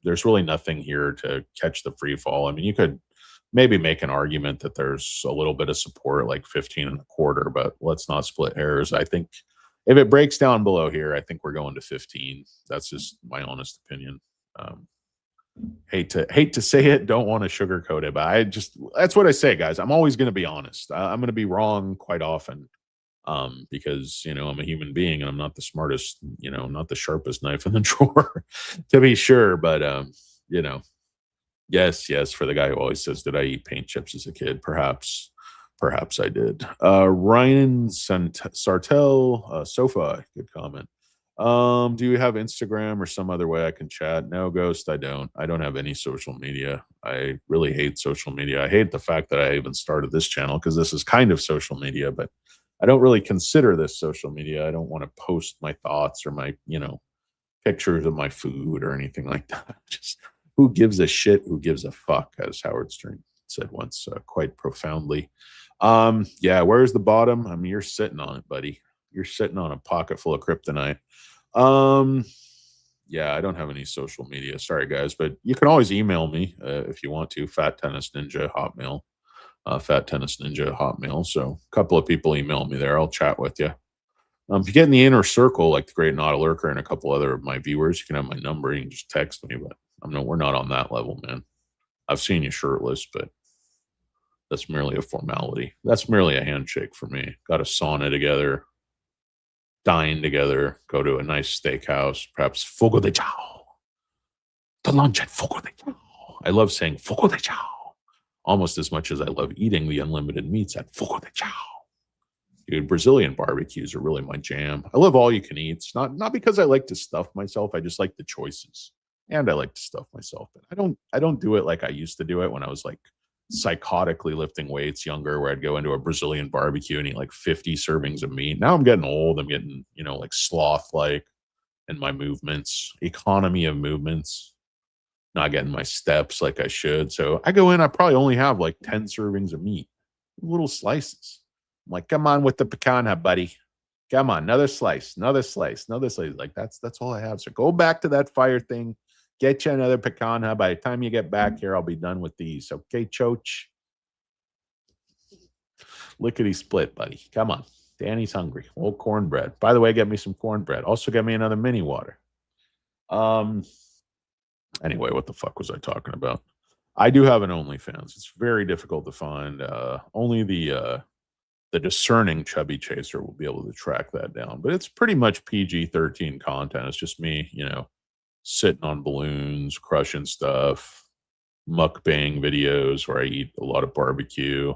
Speaker 1: There's really nothing here to catch the free fall. I mean, you could maybe make an argument that there's a little bit of support like 15 and a quarter, but let's not split hairs. I think if it breaks down below here, I think we're going to 15. That's just my honest opinion. Hate to say it, don't want to sugarcoat it, but that's what I say, guys. I'm always going to be honest. I'm going to be wrong quite often, because I'm a human being and I'm not the smartest, not the sharpest knife in the drawer, to be sure. But yes, for the guy who always says, "Did I eat paint chips as a kid?" Perhaps I did. Ryan Sartell, Sofa, good comment. Do you have Instagram or some other way I can chat? No, Ghost, I don't. I don't have any social media. I really hate social media. I hate the fact that I even started this channel because this is kind of social media, but I don't really consider this social media. I don't want to post my thoughts or my, pictures of my food or anything like that. Just who gives a shit? Who gives a fuck? As Howard Stern said once, quite profoundly. Yeah, where's the bottom? I mean, you're sitting on it, buddy. You're sitting on a pocket full of kryptonite. Yeah, I don't have any social media. Sorry, guys, but you can always email me if you want to. Fat Tennis Ninja Hotmail. Fat Tennis Ninja Hotmail. So a couple of people email me there. I'll chat with you. If you get in the inner circle, like the Great Naughty Lurker and a couple other of my viewers, you can have my number. You can just text me. But we're not on that level, man. I've seen you shirtless, but that's merely a formality. That's merely a handshake for me. Got a sauna together, dine together, go to a nice steakhouse, perhaps Fogo de Chao. To lunch at Fogo de Chao. I love saying Fogo de Chao almost as much as I love eating the unlimited meats at Fogo de Chao. Dude, Brazilian barbecues are really my jam. I love all you can eat. It's not because I like to stuff myself. I just like the choices. And I like to stuff myself. But I don't do it like I used to do it when I was like psychotically lifting weights younger, where I'd go into a Brazilian barbecue and eat like 50 servings of meat. Now I'm getting old. I'm getting, like sloth-like in my movements, economy of movements, not getting my steps like I should. So I go in, I probably only have like 10 servings of meat, little slices. I'm like, come on with the picanha, buddy. Come on, another slice, another slice, another slice. Like that's all I have. So go back to that fire thing. Get you another picanha. By the time you get back here, I'll be done with these. Okay, Choach? Lickety split, buddy. Come on. Danny's hungry. Old cornbread. By the way, get me some cornbread. Also get me another mini water. Anyway, what the fuck was I talking about? I do have an OnlyFans. It's very difficult to find. Only the discerning chubby chaser will be able to track that down. But it's pretty much PG-13 content. It's just me, sitting on balloons, crushing stuff, mukbang videos where I eat a lot of barbecue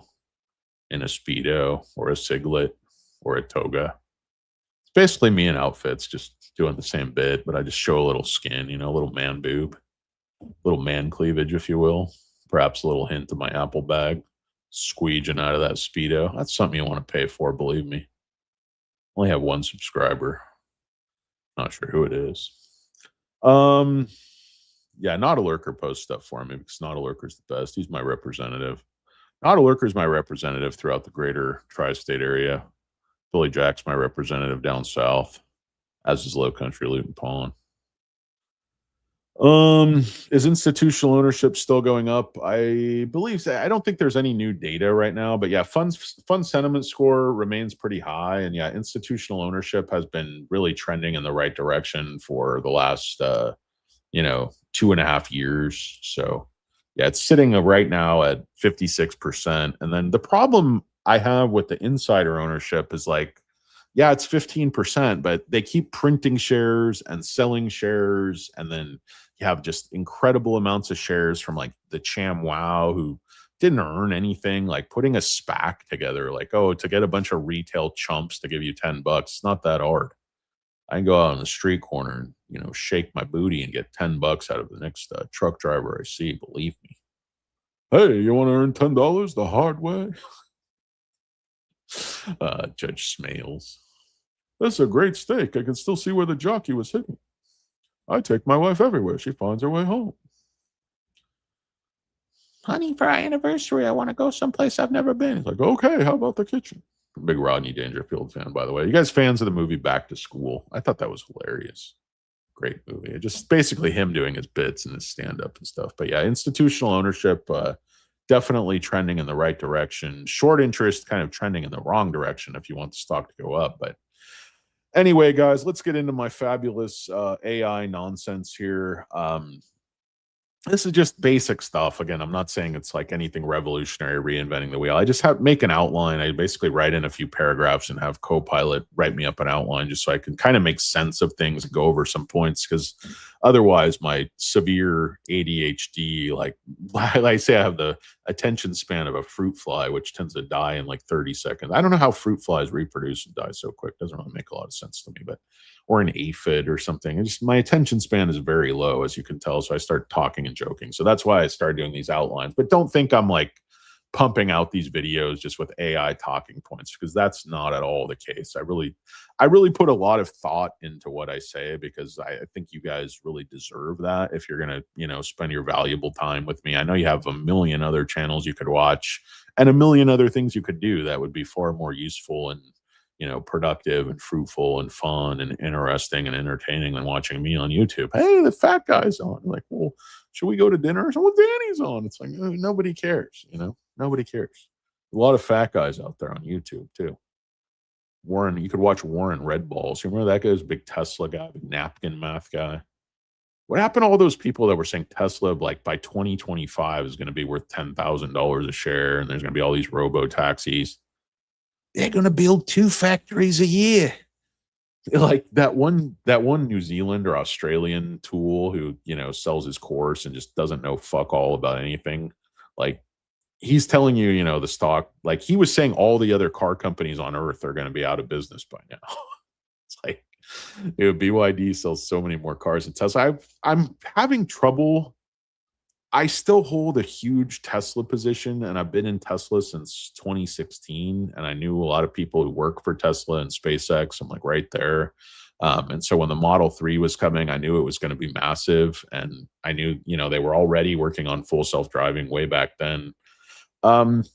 Speaker 1: in a Speedo or a singlet or a toga. It's basically me in outfits, just doing the same bit, but I just show a little skin, a little man boob, little man cleavage, if you will. Perhaps a little hint of my apple bag squeeging out of that Speedo. That's something you want to pay for, believe me. Only have one subscriber. Not sure who it is. Yeah, Not a Lurker posts stuff for me because Not a Lurker's the best. He's my representative. Not a Lurker's my representative throughout the greater tri-state area. Billy Jack's my representative down south, as is Low Country Luton Pond. Is institutional ownership still going up? I believe so. I don't think there's any new data right now, but yeah, fund sentiment score remains pretty high, and yeah, institutional ownership has been really trending in the right direction for the last 2.5 years. So yeah, it's sitting right now at 56%. And then the problem I have with the insider ownership is like, yeah, it's 15%, but they keep printing shares and selling shares, and then you have just incredible amounts of shares from like the Cham Wow who didn't earn anything, like putting a SPAC together, like, oh, to get a bunch of retail chumps to give you $10. It's not that hard. I can go out on the street corner and, shake my booty and get $10 out of the next truck driver I see. Believe me. Hey, you want to earn $10 the hard way? Judge Smales. That's a great steak. I can still see where the jockey was hitting. I take my wife everywhere. She finds her way home. Honey, for our anniversary, I want to go someplace I've never been. He's like, okay, how about the kitchen? Big Rodney Dangerfield fan, by the way. You guys fans of the movie Back to School? I thought that was hilarious. Great movie. It just basically him doing his bits and his stand-up and stuff. But yeah, institutional ownership definitely trending in the right direction. Short interest kind of trending in the wrong direction if you want the stock to go up. But anyway, guys, let's get into my fabulous AI nonsense here. This is just basic stuff. Again, I'm not saying it's like anything revolutionary, reinventing the wheel. I just make an outline. I basically write in a few paragraphs and have Copilot write me up an outline just so I can kind of make sense of things and go over some points, because otherwise my severe ADHD, like I say, I have the attention span of a fruit fly, which tends to die in like 30 seconds. I don't know how fruit flies reproduce and die so quick. Doesn't really make a lot of sense to me, but or an aphid or something. Just my attention span is very low, as you can tell. So I start talking and joking. So that's why I started doing these outlines. But don't think I'm like pumping out these videos just with AI talking points, because that's not at all the case. I really put a lot of thought into what I say, because I think you guys really deserve that if you're gonna, spend your valuable time with me. I know you have a million other channels you could watch and a million other things you could do that would be far more useful and productive and fruitful and fun and interesting and entertaining than watching me on YouTube. Hey, the fat guy's on. Like, well, should we go to dinner? Well, Danny's on. It's like, nobody cares, nobody cares. A lot of fat guys out there on YouTube too. Warren, you could watch Warren Red Balls. You remember that guy was a big Tesla guy, big napkin math guy. What happened to all those people that were saying Tesla, like by 2025 is going to be worth $10,000 a share, and there's going to be all these robo taxis? They're going to build 2 factories a year. Like that one New Zealand or Australian tool who, sells his course and just doesn't know fuck all about anything. Like, he's telling you, the stock, like he was saying all the other car companies on earth are going to be out of business by now. It's like, BYD sells so many more cars than Tesla. I'm having trouble. I still hold a huge Tesla position, and I've been in Tesla since 2016. And I knew a lot of people who work for Tesla and SpaceX. I'm like right there. And so when the Model 3 was coming, I knew it was going to be massive. And I knew, they were already working on full self-driving way back then. And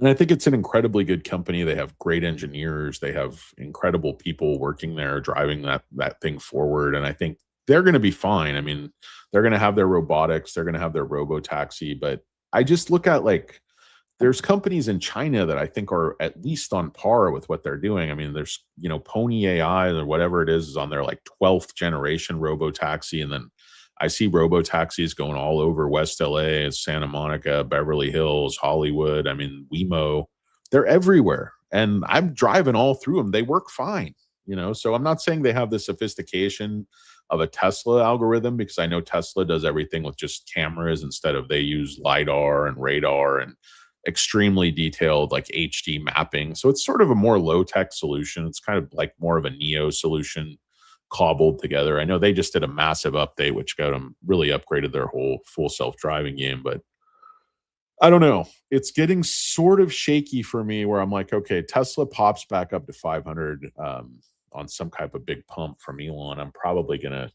Speaker 1: I think it's an incredibly good company. They have great engineers. They have incredible people working there, driving that thing forward. And I think they're going to be fine. I mean, they're going to have their robotics. They're going to have their robo-taxi. But I just look at, like, there's companies in China that I think are at least on par with what they're doing. I mean, there's, Pony AI or whatever it is on their like 12th generation robo-taxi. And then I see robo-taxis going all over West LA, Santa Monica, Beverly Hills, Hollywood. I mean, Wemo, they're everywhere. And I'm driving all through them. They work fine, So I'm not saying they have the sophistication of a Tesla algorithm, because I know Tesla does everything with just cameras instead of they use LiDAR and radar and extremely detailed like HD mapping. So it's sort of a more low-tech solution. It's kind of like more of a Neo solution cobbled together. I know they just did a massive update, which got them really upgraded their whole full self-driving game, but I don't know. It's getting sort of shaky for me where I'm like, okay, Tesla pops back up to 500. on some type of big pump from Elon, I'm probably gonna,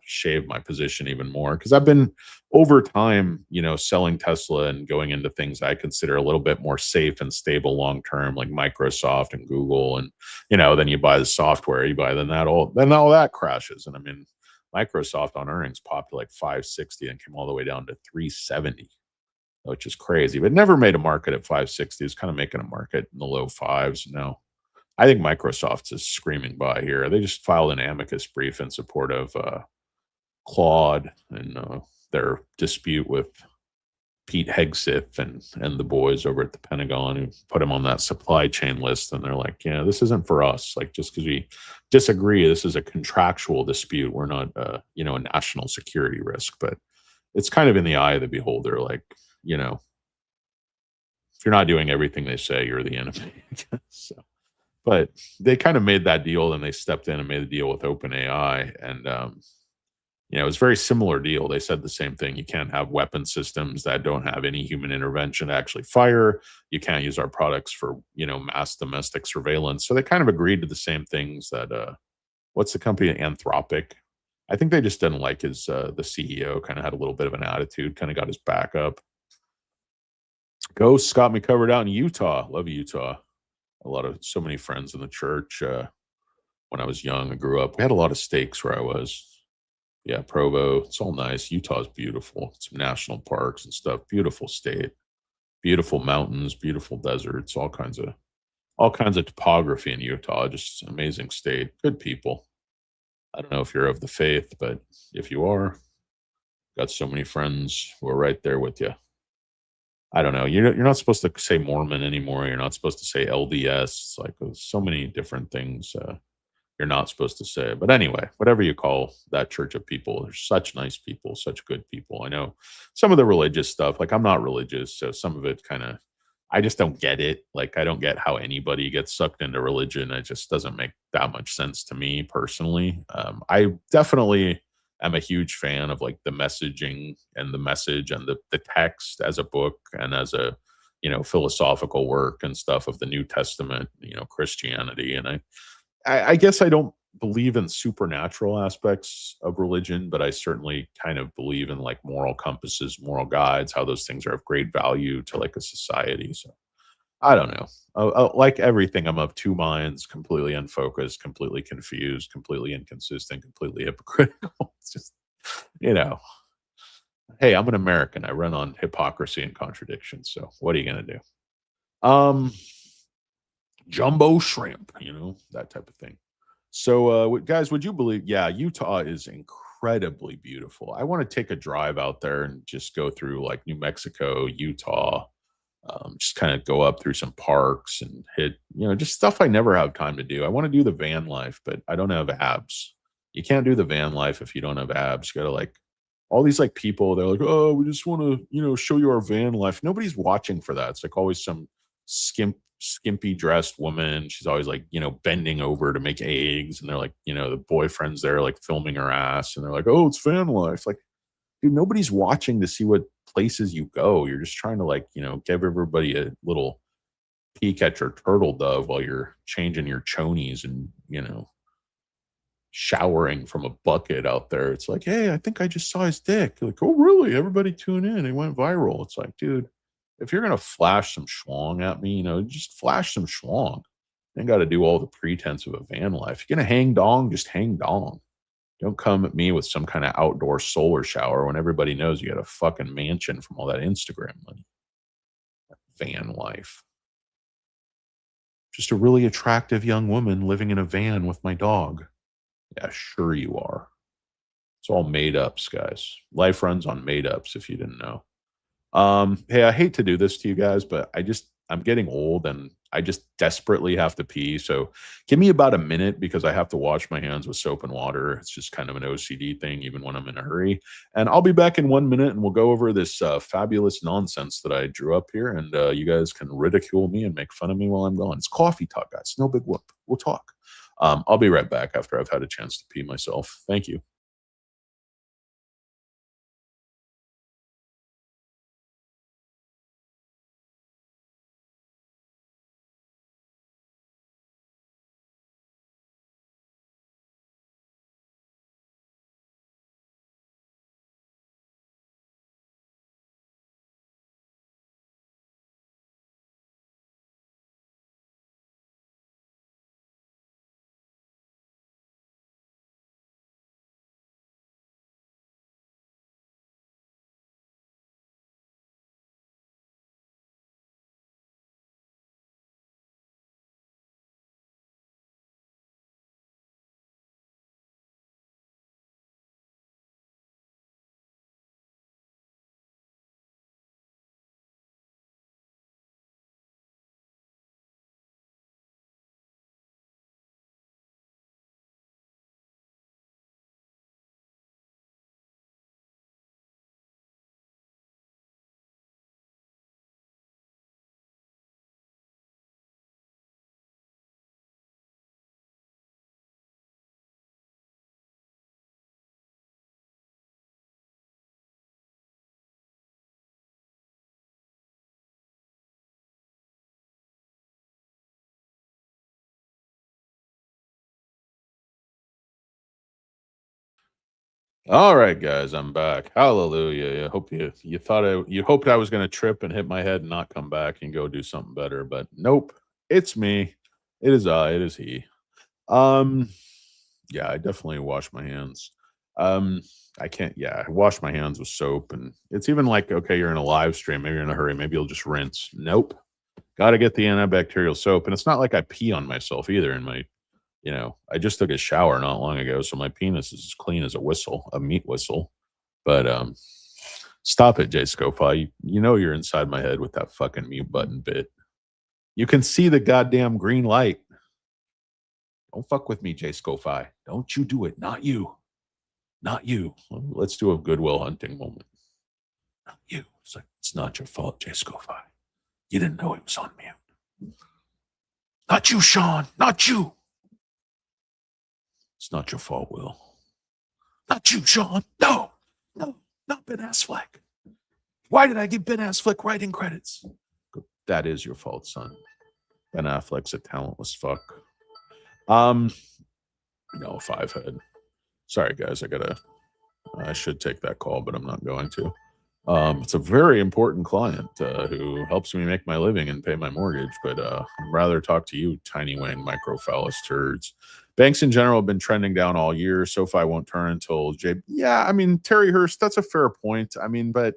Speaker 1: shave my position even more because I've been over time, selling Tesla and going into things I consider a little bit more safe and stable long term, like Microsoft and Google, and then you buy the software, then all that crashes. And I mean, Microsoft on earnings popped to like 560 and came all the way down to 370, which is crazy, but never made a market at 560. It's kind of making a market in the low fives. No, I think Microsoft's is screaming by here. They just filed an amicus brief in support of Claude and their dispute with Pete Hegseth and the boys over at the Pentagon who put him on that supply chain list. And they're like, yeah, this isn't for us. Like, just because we disagree, this is a contractual dispute. We're not, a national security risk. But it's kind of in the eye of the beholder. Like, if you're not doing everything they say, you're the enemy. So, but they kind of made that deal, and they stepped in and made a deal with OpenAI, and it was a very similar deal. They said the same thing. You can't have weapon systems that don't have any human intervention to actually fire. You can't use our products for mass domestic surveillance. So they kind of agreed to the same things that what's the company, Anthropic? I think they just didn't like his the CEO kind of had a little bit of an attitude, kind of got his back up. Ghosts got me covered out in Utah. Love Utah. So many friends in the church. When I was young, I grew up. We had a lot of stakes where I was. Yeah, Provo. It's all nice. Utah's beautiful. Some national parks and stuff. Beautiful state. Beautiful mountains. Beautiful deserts. All kinds of topography in Utah. Just amazing state. Good people. I don't know if you're of the faith, but if you are, got so many friends who are right there with you. I don't know. You're not supposed to say Mormon anymore. You're not supposed to say LDS. It's like there's so many different things you're not supposed to say. But anyway, whatever you call that church of people, they're such nice people, such good people. I know some of the religious stuff, like I'm not religious, so some of it kind of, I just don't get it. Like I don't get how anybody gets sucked into religion. It just doesn't make that much sense to me personally. I definitely am a huge fan of like the messaging and the message and the text as a book and as a philosophical work and stuff of the New Testament, Christianity. And I guess I don't believe in supernatural aspects of religion, but I certainly kind of believe in like moral compasses, moral guides, how those things are of great value to like a society. So I don't know. Like everything, I'm of two minds, completely unfocused, completely confused, completely inconsistent, completely hypocritical. It's just, you know, hey, I'm an American. I run on hypocrisy and contradiction. So what are you going to do? Um, Jumbo shrimp, that type of thing. So, guys, would you believe? Yeah, Utah is incredibly beautiful. I want to take a drive out there and just go through like New Mexico, Utah, just kind of go up through some parks and hit, just stuff I never have time to do. I want to do the van life, but I don't have abs. You can't do the van life if you don't have abs. You got to like all these like people. They're like, oh, we just want to, show you our van life. Nobody's watching for that. It's like always some skimpy dressed woman. She's always like, bending over to make eggs. And they're like, the boyfriend's there like filming her ass. And they're like, oh, it's van life. Like, dude, nobody's watching to see what places you go. You're just trying to like, give everybody a little peek at your turtle dove while you're changing your chonies and, showering from a bucket out there. It's like, hey, I think I just saw his dick. Like, oh, really? Everybody tune in. It went viral. It's like, dude, if you're gonna flash some schlong at me, just flash some schlong. You ain't got to do all the pretense of a van life. You're gonna hang dong, just hang dong. Don't come at me with some kind of outdoor solar shower when everybody knows you got a fucking mansion from all that Instagram money. Van life. Just a really attractive young woman living in a van with my dog. Yeah, sure you are. It's all made ups, guys. Life runs on made ups, if you didn't know. Hey, I hate to do this to you guys, but I'm getting old and I just desperately have to pee. So give me about a minute because I have to wash my hands with soap and water. It's just kind of an OCD thing, even when I'm in a hurry. And I'll be back in 1 minute and we'll go over this fabulous nonsense that I drew up here. And you guys can ridicule me and make fun of me while I'm gone. It's coffee talk, guys. No big whoop. We'll talk. I'll be right back after I've had a chance to pee myself. Thank you. All right, guys, I'm back. Hallelujah. I hope you hoped I was going to trip and hit my head and not come back and go do something better, but nope. It's me. It is I. It is he. Um, yeah, I definitely wash my hands. Um, I can't. Yeah, I wash my hands with soap, and it's even like, okay, you're in a live stream, maybe you're in a hurry, maybe you'll just rinse. Nope. Got to get the antibacterial soap, and it's not like I pee on myself either. In my, I just took a shower not long ago, so my penis is as clean as a whistle, a meat whistle. But stop it, Jay Scofi. You know you're inside my head with that fucking mute button bit. You can see the goddamn green light. Don't fuck with me, Jay Scofi. Don't you do it. Not you. Not you. Let's do a Goodwill Hunting moment. Not you. It's like, it's not your fault, Jay Scofi. You didn't know it was on mute. Not you, Sean. Not you. It's not your fault, Will. Not you, Sean. No. No. Not Ben Affleck. Why did I give Ben Affleck writing credits? That is your fault, son. Ben Affleck's a talentless fuck. No, five head. Sorry, guys. I should take that call, but I'm not going to. It's a very important client who helps me make my living and pay my mortgage, but I'd rather talk to you, tiny wang microphallus turds. Banks in general have been trending down all year. SoFi won't turn until Yeah, I mean, Terry Hurst, that's a fair point. I mean, but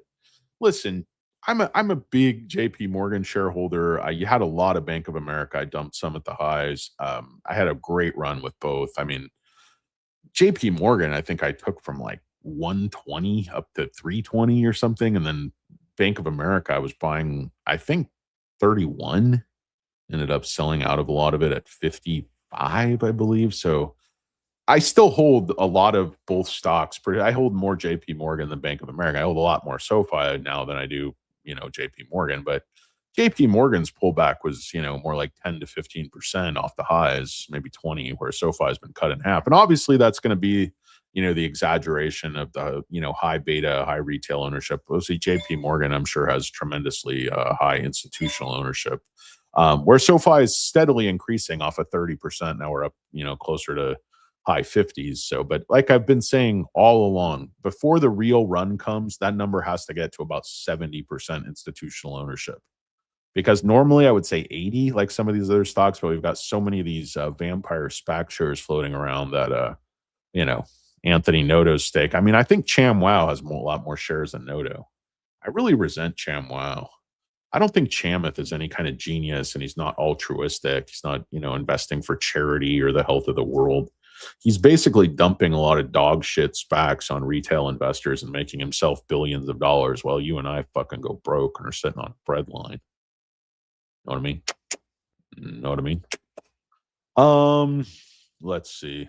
Speaker 1: listen, I'm a big JP Morgan shareholder. You had a lot of Bank of America. I dumped some at the highs. I had a great run with both. I mean, JP Morgan, I think I took from like 120 up to 320 or something. And then Bank of America, I was buying, I think 31, ended up selling out of a lot of it at 55, I believe. So I still hold a lot of both stocks. I hold more JP Morgan than Bank of America. I hold a lot more SoFi now than I do, JP Morgan. But JP Morgan's pullback was, more like 10 to 15% off the highs, maybe 20, where SoFi has been cut in half. And obviously that's going to be, the exaggeration of the, high beta, high retail ownership. Mostly JP Morgan, I'm sure, has tremendously high institutional ownership. Where SoFi is steadily increasing off of 30%. Now we're up, closer to high 50s. So, but like I've been saying all along, before the real run comes, that number has to get to about 70% institutional ownership. Because normally I would say 80, like some of these other stocks, but we've got so many of these vampire SPAC shares floating around that, Anthony Noto's stake. I mean, I think ChamWow has a lot more shares than Noto. I really resent ChamWow. I don't think Chamath is any kind of genius, and he's not altruistic. He's not, investing for charity or the health of the world. He's basically dumping a lot of dog shit SPACs on retail investors and making himself billions of dollars while you and I fucking go broke and are sitting on a bread line. Know what I mean? Know what I mean? Let's see.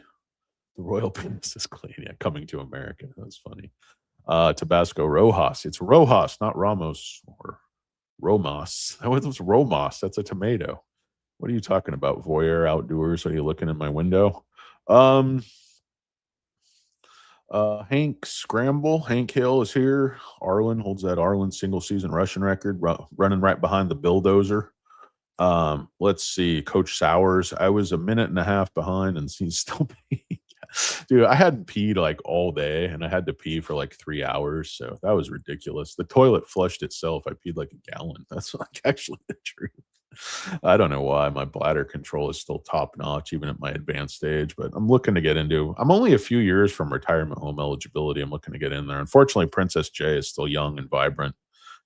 Speaker 1: The Royal Penis is clean. Yeah, coming to America. That's funny. Tabasco Rojas. It's Rojas, not Ramos or Romos. That was Romos. That's a tomato. What are you talking about? Voyeur outdoors? Are you looking in my window? Hank Scramble. Hank Hill is here. Arlen holds that Arlen single season rushing record, running right behind the bulldozer. Let's see. Coach Sowers. I was a minute and a half behind, and he's still peeing. Dude, I hadn't peed like all day, and I had to pee for like 3 hours. So that was ridiculous. The toilet flushed itself. I peed like a gallon. That's like actually the truth. I don't know why my bladder control is still top notch, even at my advanced stage. But I'm looking to get into. I'm only a few years from retirement home eligibility. I'm looking to get in there. Unfortunately, Princess J is still young and vibrant,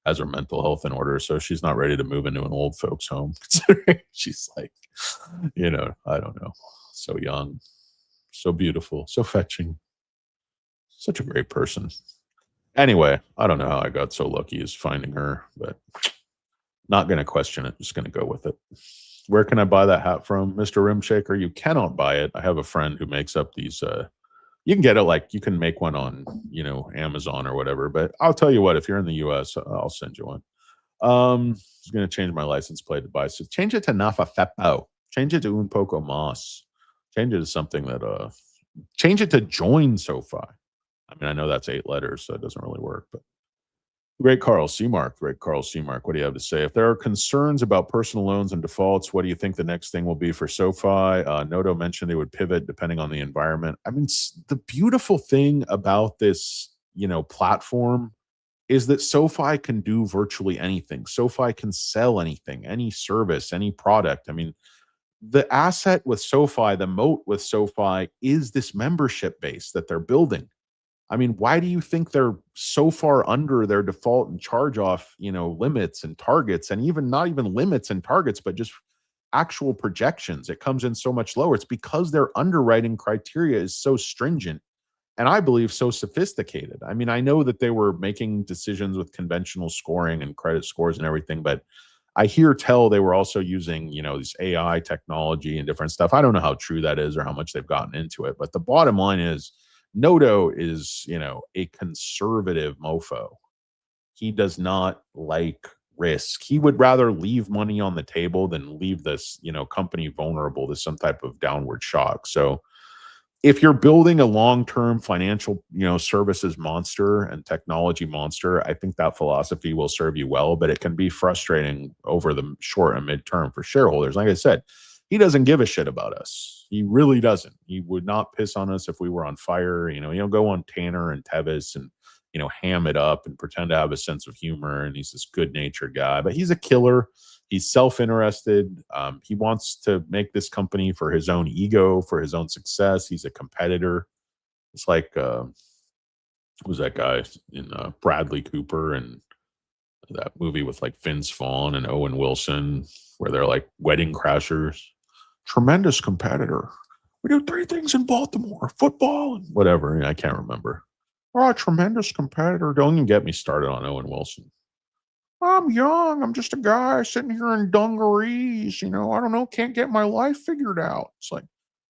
Speaker 1: has her mental health in order, so she's not ready to move into an old folks home. Considering she's like, I don't know, so young, so beautiful, so fetching, such a great person. Anyway, I don't know how I got so lucky as finding her, but not going to question it. Just going to go with it. Where can I buy that hat from, Mr. Rimshaker? You cannot buy it. I have a friend who makes up these. You can get it, like you can make one on, Amazon or whatever. But I'll tell you what, if you're in the US, I'll send you one. I was going to change my license plate to buy. So change it to Nafa Fepo. Change it to Un Poco Mas. Change it to something that, change it to Join SoFi. I mean, I know that's 8 letters, so it doesn't really work, but Great Carl Seamark. Great Carl Seamark. What do you have to say? If there are concerns about personal loans and defaults, what do you think the next thing will be for SoFi? Noto mentioned they would pivot depending on the environment. I mean, the beautiful thing about this, platform is that SoFi can do virtually anything. SoFi can sell anything, any service, any product. I mean, the asset with SoFi, the moat with SoFi is this membership base that they're building. I mean, why do you think they're so far under their default and charge off, limits and targets, and even not even limits and targets, but just actual projections? It comes in so much lower. It's because their underwriting criteria is so stringent and I believe so sophisticated. I mean, I know that they were making decisions with conventional scoring and credit scores and everything, but I hear tell they were also using, this AI technology and different stuff. I don't know how true that is or how much they've gotten into it, but the bottom line is Noto is, a conservative mofo. He does not like risk. He would rather leave money on the table than leave this, company vulnerable to some type of downward shock. So if you're building a long-term financial, services monster and technology monster, I think that philosophy will serve you well, but it can be frustrating over the short and midterm for shareholders. Like I said, he doesn't give a shit about us. He really doesn't. He would not piss on us if we were on fire. He'll go on Tanner and Tevis and, ham it up and pretend to have a sense of humor. And he's this good-natured guy, but he's a killer. He's self-interested. He wants to make this company for his own ego, for his own success. He's a competitor. It's like, who's that guy in Bradley Cooper and that movie with like Vince Vaughn and Owen Wilson, where they're like wedding crashers. Tremendous competitor. We do 3 things in Baltimore: football and whatever. I can't remember. Oh, tremendous competitor. Don't even get me started on Owen Wilson. I'm young. I'm just a guy sitting here in dungarees. I don't know. Can't get my life figured out. It's like,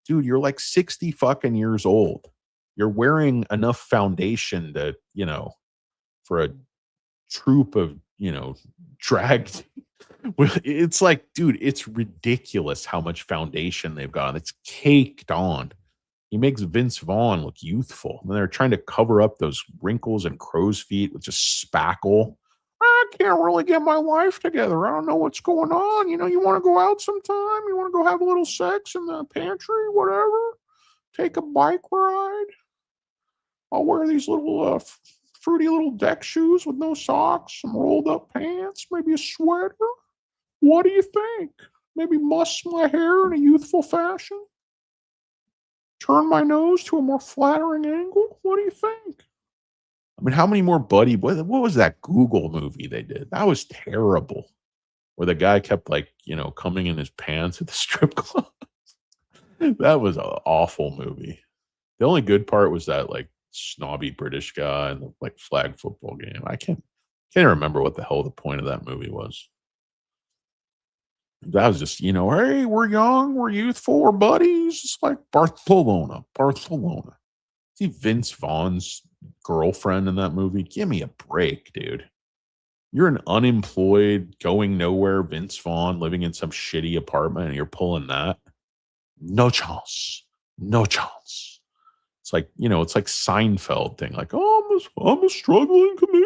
Speaker 1: dude, you're like 60 fucking years old. You're wearing enough foundation to, for a troop of, dragged. It's like, dude, it's ridiculous how much foundation they've got. It's caked on. He makes Vince Vaughn look youthful. And they're trying to cover up those wrinkles and crow's feet with just spackle. I can't really get my life together. I don't know what's going on. You want to go out sometime? You want to go have a little sex in the pantry? Whatever. Take a bike ride. I'll wear these little fruity little deck shoes with no socks, some rolled up pants, maybe a sweater. What do you think? Maybe musk my hair in a youthful fashion? Turn my nose to a more flattering angle? What do you think? I mean, how many more what was that Google movie they did? That was terrible. Where the guy kept coming in his pants at the strip club. That was an awful movie. The only good part was that snobby British guy and the flag football game. I can't remember what the hell the point of that movie was. That was just, hey, we're young, we're youthful, we're buddies. It's like Barcelona. See Vince Vaughn's girlfriend in that movie? Give me a break, dude. You're an unemployed, going nowhere Vince Vaughn living in some shitty apartment and you're pulling that? No chance. It's like, it's like Seinfeld thing. Like, oh, I'm a struggling comedian.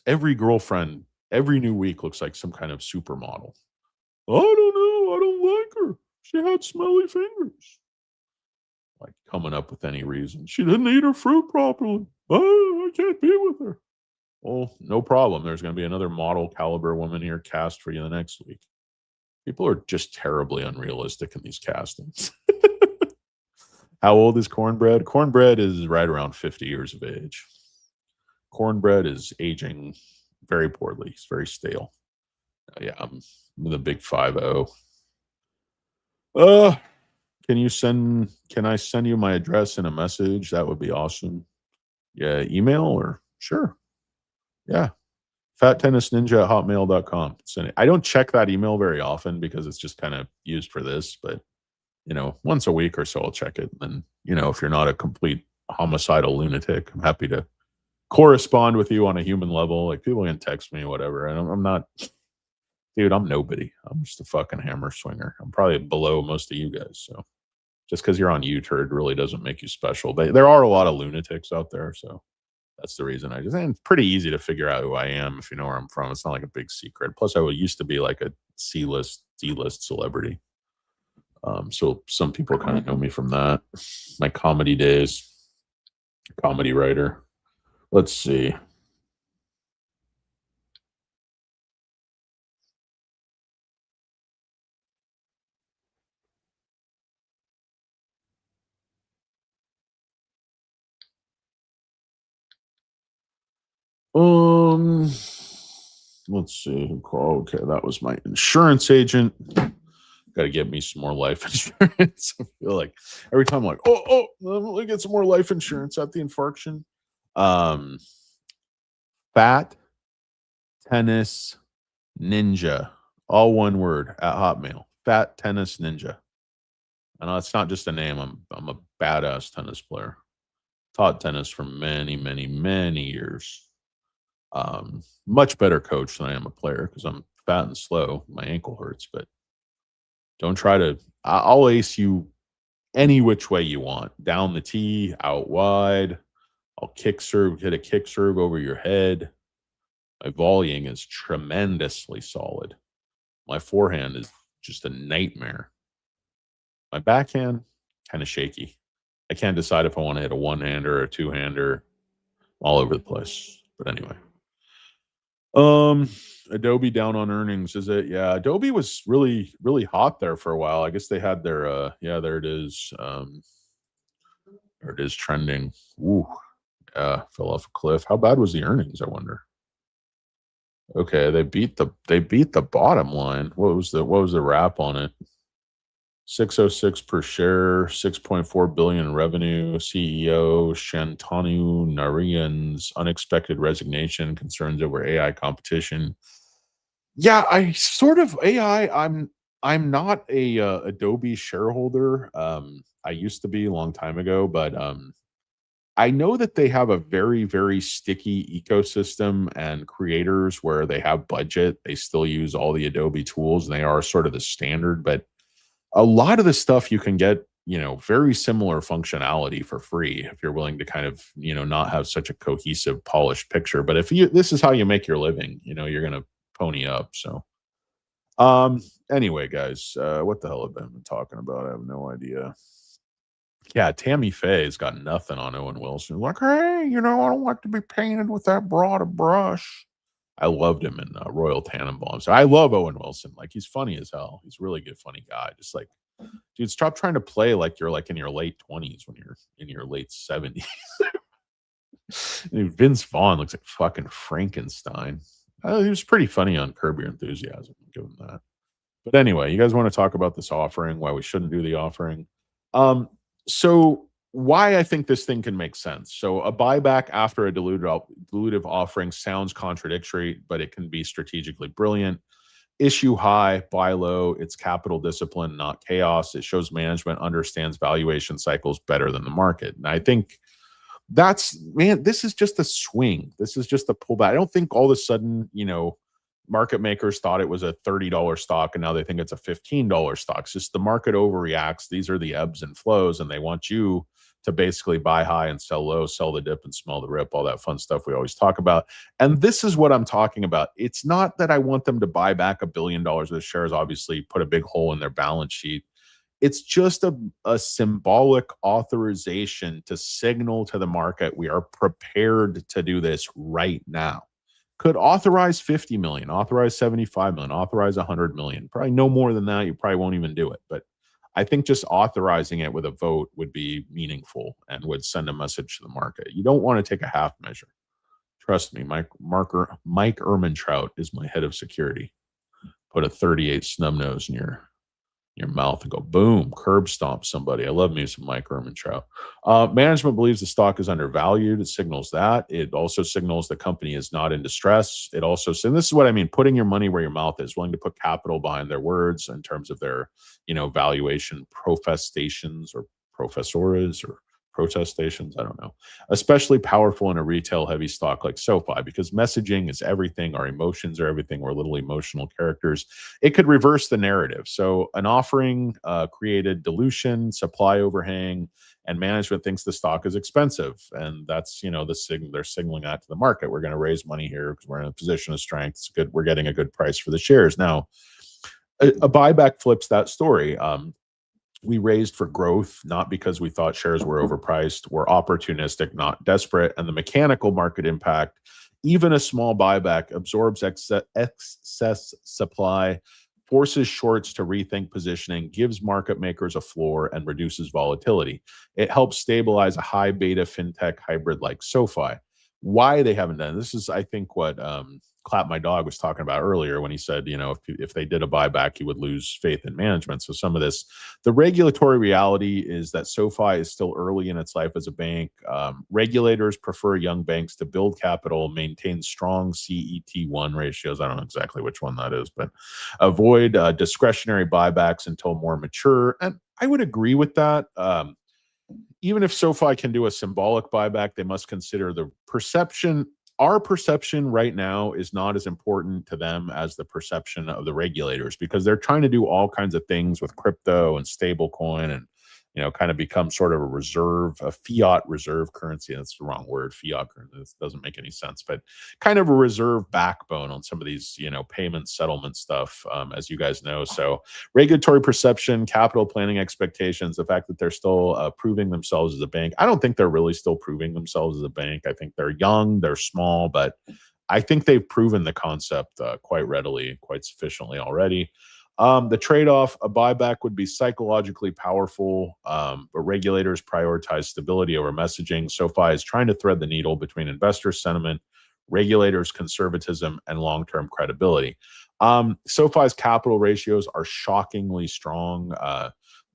Speaker 1: Every girlfriend, every new week looks like some kind of supermodel. I don't know. I don't like her. She had smelly fingers. Like coming up with any reason. She didn't eat her fruit properly. Oh, I can't be with her. Well, no problem. There's going to be another model caliber woman here cast for you the next week. People are just terribly unrealistic in these castings. How old is Cornbread? Cornbread is right around 50 years of age. Cornbread is aging very poorly. He's very stale. Yeah, I'm the big 5-0. Can I send you my address in a message? That would be awesome. Yeah, email or sure. Yeah. fattennisninja@hotmail.com. I don't check that email very often because it's just kind of used for this, but once a week or so I'll check it. And if you're not a complete homicidal lunatic, I'm happy to correspond with you on a human level. Like people can text me, whatever. And I'm not, dude, I'm nobody. I'm just a fucking hammer swinger. I'm probably below most of you guys. So just because you're on YouTube really doesn't make you special. There are a lot of lunatics out there. So That's the reason and it's pretty easy to figure out who I am if you know where I'm from. It's not like a big secret. Plus, I used to be like a C-list, D-list celebrity. So some people kind of know me from that. My comedy days, comedy writer. Let's see. Let's see. Okay, that was my insurance agent. Got to get me some more life insurance. I feel like every time I'm like, let me get some more life insurance at the infarction. Fat tennis ninja, all one word at Hotmail. Fat tennis ninja. I know it's not just a name. I'm a badass tennis player. Taught tennis for many, many, many years. Much better coach than I am a player because I'm fat and slow. My ankle hurts, but don't try to. I'll ace you any which way you want. Down the tee, out wide. I'll kick serve, hit a kick serve over your head. My volleying is tremendously solid. My forehand is just a nightmare. My backhand, kind of shaky. I can't decide if I want to hit a one-hander or a two-hander. All over the place. But anyway. Adobe down on earnings, is it? Yeah, Adobe was really, really hot there for a while. I guess they had their yeah, there it is. There it is trending. Ooh, yeah, fell off a cliff. How bad was the earnings, I wonder? Okay, they beat the bottom line. What was the wrap on it? 606 per share, 6.4 billion in revenue. CEO Shantanu Narayan's unexpected resignation, concerns over AI competition. Yeah, I sort of AI. I'm not a Adobe shareholder. I used to be a long time ago, but I know that they have a very, very sticky ecosystem and creators where they have budget. They still use all the Adobe tools and they are sort of the standard, but a lot of the stuff you can get, very similar functionality for free if you're willing to kind of, not have such a cohesive, polished picture. But if this is how you make your living, you're going to pony up. So, anyway, guys, what the hell have I been talking about? I have no idea. Yeah, Tammy Faye's got nothing on Owen Wilson. Like, hey, I don't like to be painted with that broad a brush. I loved him in Royal Tannenbaum. So I love Owen Wilson. Like, he's funny as hell. He's a really good, funny guy. Just like, dude, stop trying to play like you're like in your late 20s when you're in your late 70s. Dude, Vince Vaughn looks like fucking Frankenstein. He was pretty funny on Curb Your Enthusiasm. Give him that. But anyway, you guys want to talk about this offering, why we shouldn't do the offering? So why I think this thing can make sense. So a buyback after a dilutive offering sounds contradictory, but it can be strategically brilliant. Issue high, buy low. It's capital discipline, not chaos. It shows management understands valuation cycles better than the market. And I think this is just a swing. This is just a pullback. I don't think all of a sudden, market makers thought it was a $30 stock and now they think it's a $15 stock. It's just the market overreacts. These are the ebbs and flows, and they want you to basically buy high and sell low, sell the dip and smell the rip, all that fun stuff we always talk about. And this is what I'm talking about. It's not that I want them to buy back $1 billion of shares, obviously put a big hole in their balance sheet. It's just a symbolic authorization to signal to the market we are prepared to do this right now. Could authorize 50 million, authorize 75 million, authorize 100 million. Probably no more than that. You probably won't even do it. But I think just authorizing it with a vote would be meaningful and would send a message to the market. You don't want to take a half measure. Trust me, Mike Ehrmantraut is my head of security. Put a 38 snub nose in your mouth and go boom, curb stomp somebody. I love me some Mike Ehrmantraut. Management believes the stock is undervalued. It signals that. It also signals the company is not in distress. It also, and this is what I mean, putting your money where your mouth is, willing to put capital behind their words in terms of their, valuation profestations or professores or protestations. I don't know. Especially powerful in a retail heavy stock like Sofi, because messaging is everything. Our emotions are everything. We're little emotional characters. It could reverse the narrative. So an offering created dilution, supply overhang. and management thinks the stock is expensive, and that's they're signaling that to the market. We're going to raise money here because we're in a position of strength. It's good. We're getting a good price for the shares. Now, a buyback flips that story. We raised for growth, not because we thought shares were overpriced. We're opportunistic, not desperate. And the mechanical market impact, even a small buyback, absorbs excess supply, forces shorts to rethink positioning, gives market makers a floor, and reduces volatility. It helps stabilize a high beta fintech hybrid like Sofi. Why they haven't done this is, I think, what Clap My Dog was talking about earlier when he said, if they did a buyback, he would lose faith in management. So some of this, the regulatory reality is that SoFi is still early in its life as a bank. Regulators prefer young banks to build capital, maintain strong CET1 ratios. I don't know exactly which one that is, but avoid discretionary buybacks until more mature. And I would agree with that. Even if SoFi can do a symbolic buyback, they must consider the perception. Our perception right now is not as important to them as the perception of the regulators, because they're trying to do all kinds of things with crypto and stablecoin and kind of become sort of a fiat reserve currency. That's the wrong word, fiat currency. This doesn't make any sense, but kind of a reserve backbone on some of these, payment settlement stuff, as you guys know. So regulatory perception, capital planning expectations, the fact that they're still proving themselves as a bank. I don't think they're really still proving themselves as a bank. I think they're young, they're small, but I think they've proven the concept quite readily, quite sufficiently already. The trade-off, a buyback would be psychologically powerful, but regulators prioritize stability over messaging. SoFi is trying to thread the needle between investor sentiment, regulators' conservatism, and long-term credibility. SoFi's capital ratios are shockingly strong.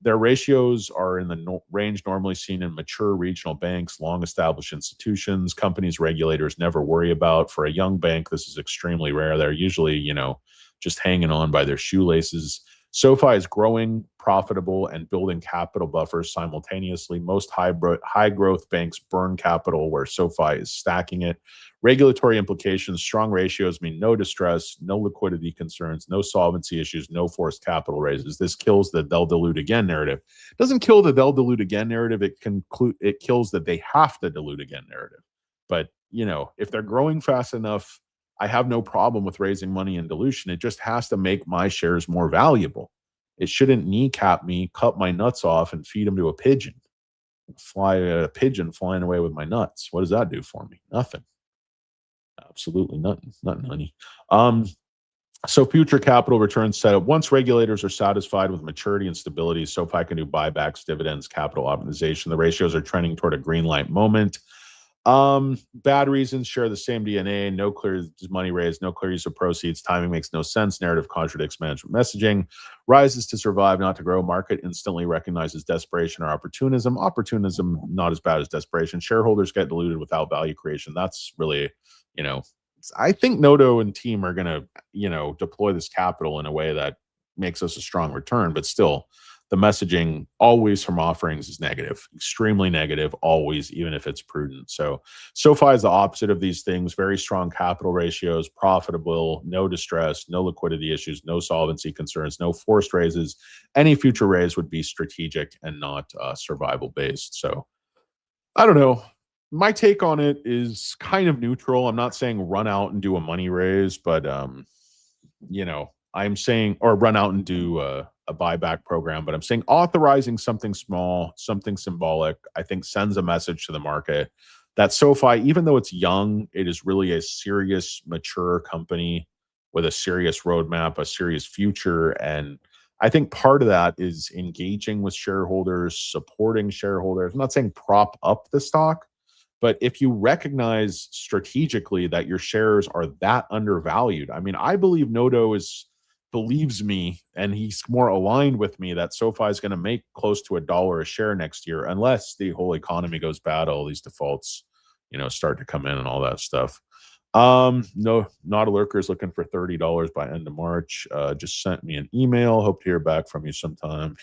Speaker 1: Their ratios are in the range normally seen in mature regional banks, long-established institutions, companies regulators never worry about. For a young bank, this is extremely rare. They're usually, just hanging on by their shoelaces. SoFi is growing, profitable, and building capital buffers simultaneously. Most high growth banks burn capital where SoFi is stacking it. Regulatory implications, strong ratios mean no distress, no liquidity concerns, no solvency issues, no forced capital raises. This kills the they'll dilute again narrative. It doesn't kill the they'll dilute again narrative. It kills that they have to dilute again narrative. But, if they're growing fast enough, I have no problem with raising money in dilution. It just has to make my shares more valuable. It shouldn't kneecap me, cut my nuts off, and feed them to a pigeon. A pigeon flying away with my nuts. What does that do for me? Nothing. Absolutely nothing. Nothing, honey. So future capital returns set up. Once regulators are satisfied with maturity and stability, SoFi can do buybacks, dividends, capital optimization. The ratios are trending toward a green light moment. Bad reasons share the same DNA. No clear money raised, no clear use of proceeds. Timing makes no sense. Narrative contradicts management messaging. Rises to survive, not to grow. Market instantly recognizes desperation or opportunism. Opportunism, not as bad as desperation. Shareholders get diluted without value creation. That's really, I think Noto and team are going to, deploy this capital in a way that makes us a strong return, but still, the messaging always from offerings is negative, extremely negative, always, even if it's prudent. So SoFi is the opposite of these things. Very strong capital ratios, profitable, no distress, no liquidity issues, no solvency concerns, no forced raises. Any future raise would be strategic and not survival based. So I don't know. My take on it is kind of neutral. I'm not saying run out and do a money raise, but I'm saying, or run out and do a buyback program, but I'm saying authorizing something small, something symbolic, I think sends a message to the market that SoFi, even though it's young, it is really a serious, mature company with a serious roadmap, a serious future. And I think part of that is engaging with shareholders, supporting shareholders. I'm not saying prop up the stock, but if you recognize strategically that your shares are that undervalued, I mean, I believe Noto believes me, and he's more aligned with me that SoFi is going to make close to $1 a share next year, unless the whole economy goes bad, all these defaults, start to come in and all that stuff. No, not a lurker is looking for $30 by end of March. Just sent me an email. Hope to hear back from you sometime.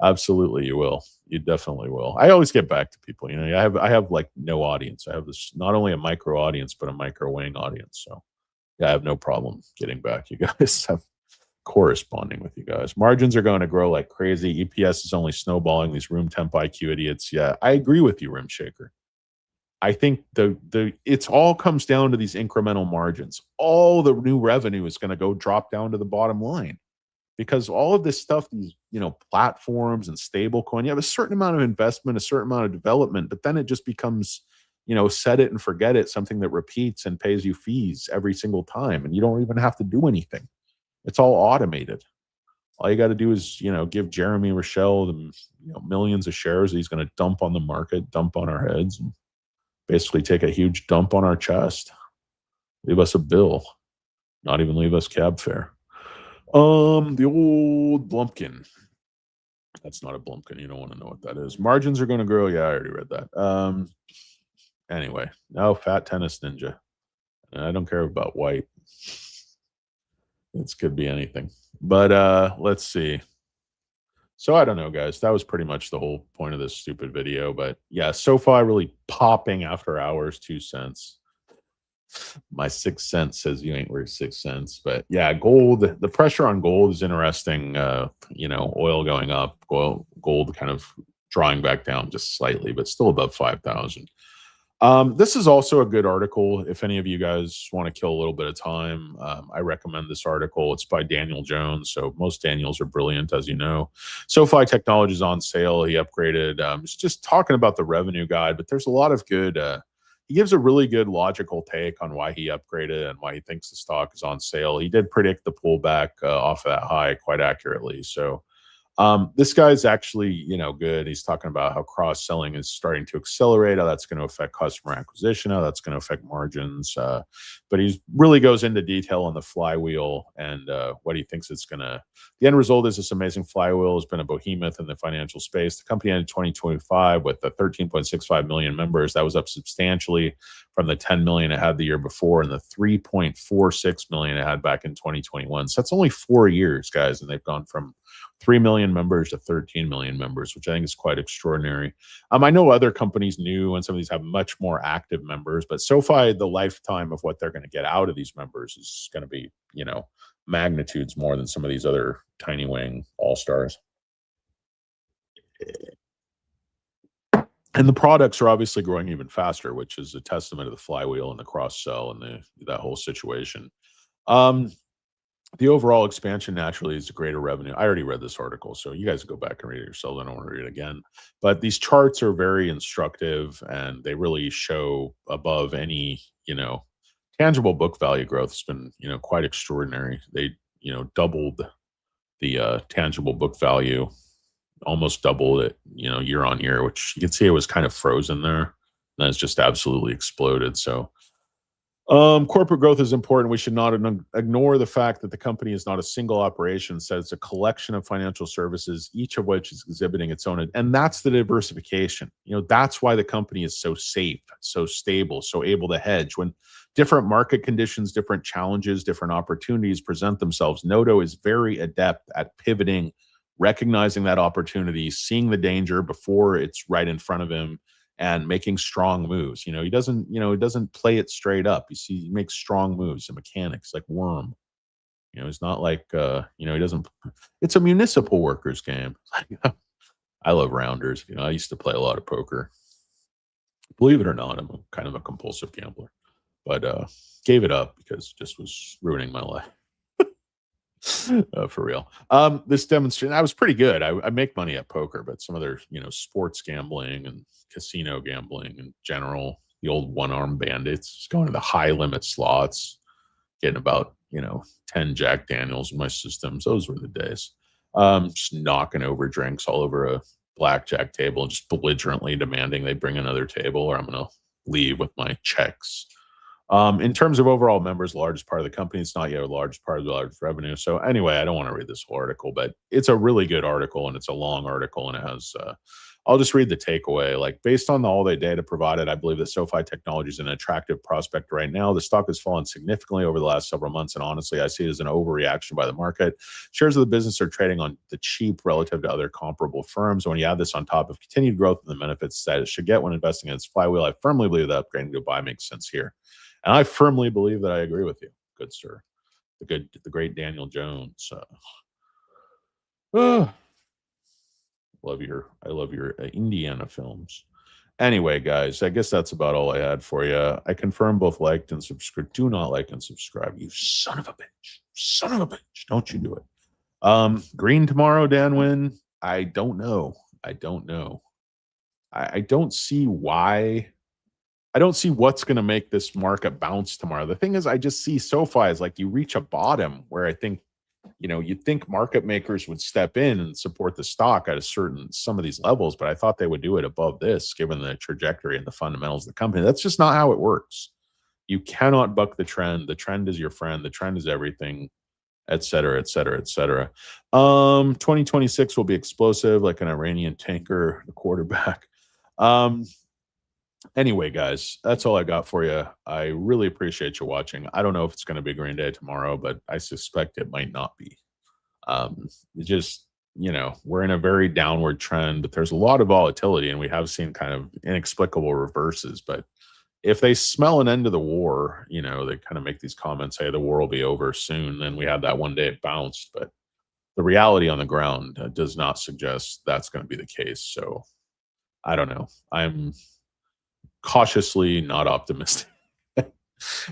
Speaker 1: Absolutely, you will. You definitely will. I always get back to people. I have like no audience. I have this not only a micro audience, but a micro wang audience. So yeah, I have no problem getting back. You guys have corresponding with you guys. Margins are going to grow like crazy. EPS is only snowballing. These room temp IQ idiots. Yeah, I agree with you, Rim Shaker. I think it's all comes down to these incremental margins. All the new revenue is going to go drop down to the bottom line because all of this stuff, these platforms and stablecoin, you have a certain amount of investment, a certain amount of development, but then it just becomes set it and forget it, something that repeats and pays you fees every single time, and you don't even have to do anything. It's all automated. All you got to do is give Jeremy Rochelle the millions of shares that he's going to dump on the market, dump on our heads, and basically take a huge dump on our chest. Leave us a bill. Not even leave us cab fare. The old Blumpkin. That's not a Blumpkin. You don't want to know what that is. Margins are going to grow. Yeah, I already read that. Anyway, now Fat Tennis Ninja. And I don't care about white. This could be anything. But let's see. So I don't know, guys. That was pretty much the whole point of this stupid video. But yeah, Sofi really popping after hours, 2 cents. My 6 cents says you ain't worth 6 cents. But yeah, gold, the pressure on gold is interesting. Oil going up, gold kind of drawing back down just slightly, but still above 5,000. This is also a good article. If any of you guys want to kill a little bit of time, I recommend this article. It's by Daniel Jones. So most Daniels are brilliant, as you know. SoFi Technology is on sale. He upgraded. It's just talking about the revenue guide, but there's a lot of good. He gives a really good logical take on why he upgraded and why he thinks the stock is on sale. He did predict the pullback off of that high quite accurately. So this guy's actually, good. He's talking about how cross-selling is starting to accelerate, how that's going to affect customer acquisition, how that's going to affect margins. But he really goes into detail on the flywheel and what he thinks it's going to. The end result is this amazing flywheel has been a behemoth in the financial space. The company ended 2025 with 13.65 million members. That was up substantially from the 10 million it had the year before and the 3.46 million it had back in 2021. So that's only 4 years, guys, and they've gone from 3 million members to 13 million members, which I think is quite extraordinary. I know other companies new and some of these have much more active members, but SoFi, the lifetime of what they're going to get out of these members is going to be, magnitudes more than some of these other tiny wing all-stars. And the products are obviously growing even faster, which is a testament to the flywheel and the cross-sell and that whole situation. The overall expansion naturally is a greater revenue. I already read this article, so you guys go back and read it yourselves. I don't want to read it again. But these charts are very instructive, and they really show above any, tangible book value growth has been, quite extraordinary. They, doubled the tangible book value, almost doubled it, year on year, which you can see it was kind of frozen there. And then it's just absolutely exploded. So corporate growth is important. We should not ignore the fact that the company is not a single operation. So it's a collection of financial services, each of which is exhibiting its own. And that's the diversification. That's why the company is so safe, so stable, so able to hedge. When different market conditions, different challenges, different opportunities present themselves, Noto is very adept at pivoting, recognizing that opportunity, seeing the danger before it's right in front of him, and making strong moves. He doesn't play it straight up. You see, he makes strong moves. The mechanics, like Worm. He's not like he doesn't. It's a municipal workers game. I love rounders. I used to play a lot of poker. Believe it or not, I'm kind of a compulsive gambler, but gave it up because it just was ruining my life. For real. This demonstration, I was pretty good. I make money at poker, but some other, sports gambling and casino gambling in general, the old one-arm bandits, just going to the high limit slots, getting about, 10 Jack Daniels in my systems. Those were the days. Just knocking over drinks all over a blackjack table and just belligerently demanding they bring another table or I'm going to leave with my checks. In terms of overall members, the largest part of the company, it's not yet a large part of the largest revenue. So anyway, I don't want to read this whole article, but it's a really good article and it's a long article and it has, I'll just read the takeaway. Like based on all the data provided, I believe that SoFi Technology is an attractive prospect right now. The stock has fallen significantly over the last several months. And honestly, I see it as an overreaction by the market. Shares of the business are trading on the cheap relative to other comparable firms. When you add this on top of continued growth and the benefits that it should get when investing in its flywheel, I firmly believe that upgrading to buy makes sense here. And I firmly believe that I agree with you, good sir. the great Daniel Jones. I love your Indiana films. Anyway, guys, I guess that's about all I had for you. I confirm both liked and subscribe. Do not like and subscribe, you son of a bitch. Son of a bitch. Don't you do it. Green tomorrow, Dan Win. I don't know. I don't know. I don't see why. I don't see what's going to make this market bounce tomorrow. The thing is, I just see SoFi as like you reach a bottom where I think, you'd think market makers would step in and support the stock at some of these levels, but I thought they would do it above this, given the trajectory and the fundamentals of the company. That's just not how it works. You cannot buck the trend. The trend is your friend. The trend is everything, et cetera, et cetera, et cetera. 2026 will be explosive, like an Iranian tanker, the quarterback. Anyway, guys, that's all I got for you. I really appreciate you watching. I don't know if it's going to be Green Day tomorrow, but I suspect it might not be. We're in a very downward trend, but there's a lot of volatility, and we have seen kind of inexplicable reverses. But if they smell an end to the war, they kind of make these comments, hey, the war will be over soon. Then we had that one day it bounced, but the reality on the ground does not suggest that's going to be the case. So I don't know. I'm cautiously not optimistic.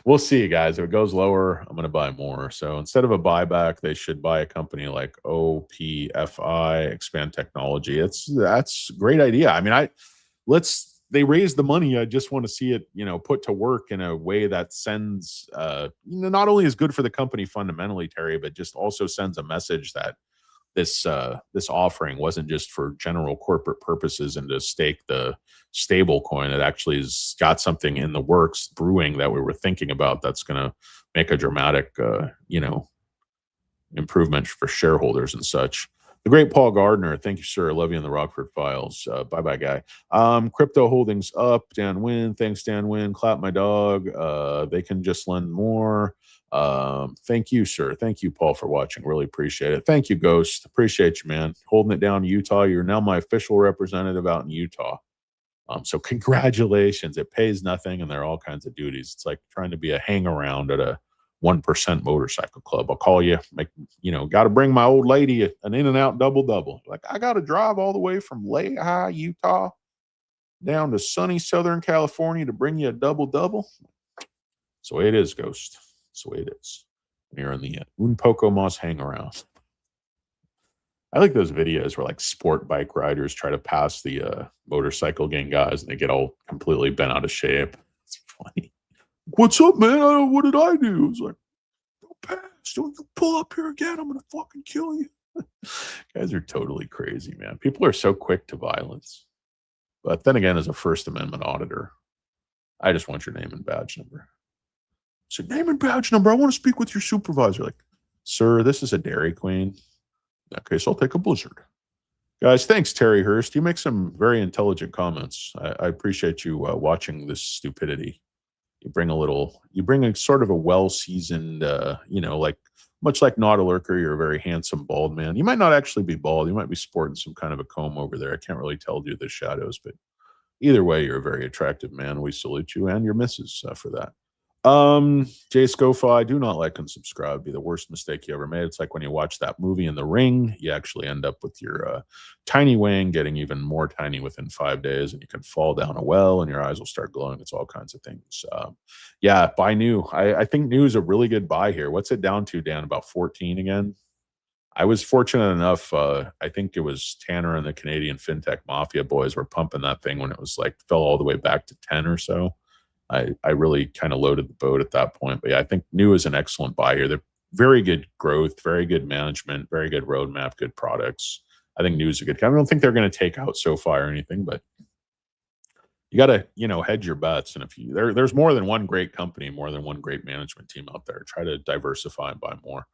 Speaker 1: We'll see, guys. If it goes lower, I'm going to buy more. So instead of a buyback, they should buy a company like OPFI, Expand Technology. That's a great idea. I mean, they raise the money. I just want to see it, put to work in a way that sends, not only is good for the company fundamentally, Terry, but just also sends a message that this offering wasn't just for general corporate purposes and to stake the stable coin. It actually has got something in the works brewing that we were thinking about that's going to make a dramatic, improvement for shareholders and such. The great Paul Gardner, thank you, sir. Love you in the Rockford Files. Bye-bye, guy. Crypto holdings up. Dan Win, thanks, Dan Win. Clap my dog. They can just lend more. Thank you, sir. Thank you, Paul, for watching. Really appreciate it. Thank you, Ghost. Appreciate you, man. Holding it down in Utah. You're now my official representative out in Utah. So congratulations. It pays nothing, and there are all kinds of duties. It's like trying to be a hang-around at a 1% motorcycle club. I'll call you, got to bring my old lady an in-and-out double-double. Like, I got to drive all the way from Lehi, Utah, down to sunny Southern California to bring you a double-double. So it is, Ghost. That's the way it is. You're in the Un Poco Mas hang around. I like those videos where like sport bike riders try to pass the motorcycle gang guys and they get all completely bent out of shape. It's funny. What's up, man? What did I do? It's like, don't pass. Don't you pull up here again. I'm going to fucking kill you. Guys are totally crazy, man. People are so quick to violence. But then again, as a First Amendment auditor, I just want your name and badge number. So name and badge number. I want to speak with your supervisor. Like, sir, this is a Dairy Queen. Okay, so I'll take a Blizzard. Guys, thanks, Terry Hurst. You make some very intelligent comments. I appreciate you watching this stupidity. You bring a sort of a well-seasoned, like much like Not a Lurker, you're a very handsome bald man. You might not actually be bald. You might be sporting some kind of a comb over there. I can't really tell due to the shadows, but either way, you're a very attractive man. We salute you and your missus for that. Jay Scofi, do not like and subscribe. It'd be the worst mistake you ever made. It's like when you watch that movie in The Ring, you actually end up with your tiny wang getting even more tiny within 5 days, and you can fall down a well and your eyes will start glowing. It's all kinds of things. Yeah, buy new. I think new is a really good buy here. What's it down to, Dan? About 14 again? I was fortunate enough. I think it was Tanner and the Canadian FinTech Mafia boys were pumping that thing when it was like fell all the way back to 10 or so. I really kind of loaded the boat at that point. But yeah, I think new is an excellent buy here. They're very good growth, very good management, very good roadmap, good products. I think new is a good. I don't think they're going to take out SoFi or anything, but you got to, hedge your bets. And if there's more than one great company, more than one great management team out there, try to diversify and buy more.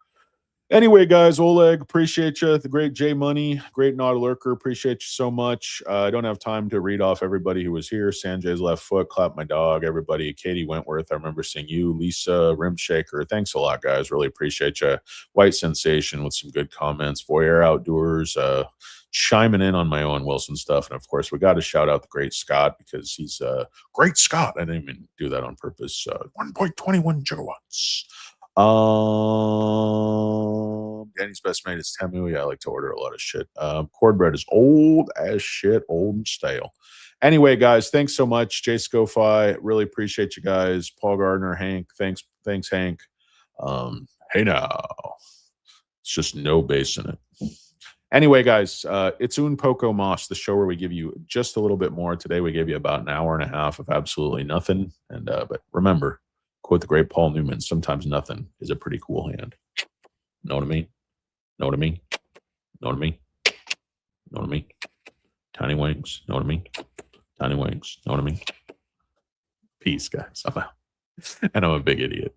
Speaker 1: Anyway, guys, Oleg, appreciate you. The great J Money, great Not a Lurker, appreciate you so much. I don't have time to read off everybody who was here. Sanjay's left foot, clap my dog, everybody. Katie Wentworth, I remember seeing you. Lisa Rimshaker, thanks a lot, guys. Really appreciate you. White Sensation with some good comments. Voyeur Outdoors, chiming in on my Owen Wilson stuff. And of course, we got to shout out the great Scott because he's great Scott. I didn't even do that on purpose. 1.21 gigawatts. Danny's best mate is Temu. Yeah, I like to order a lot of shit. Cornbread is old as shit, old and stale. Anyway, guys, thanks so much. Jay Scofi, really appreciate you guys. Paul Gardner, Hank, thanks, Hank. Hey now, it's just no bass in it. Anyway, guys, it's Un Poco Mas, the show where we give you just a little bit more. Today, we gave you about an hour and a half of absolutely nothing. And but remember, quote the great Paul Newman: sometimes nothing is a pretty cool hand. Know what I mean? Know what I mean? Know what I mean? Know what I mean? Tiny wings. Know what I mean? Tiny wings. Know what I mean? Peace, guys. I'm out. And I'm a big idiot.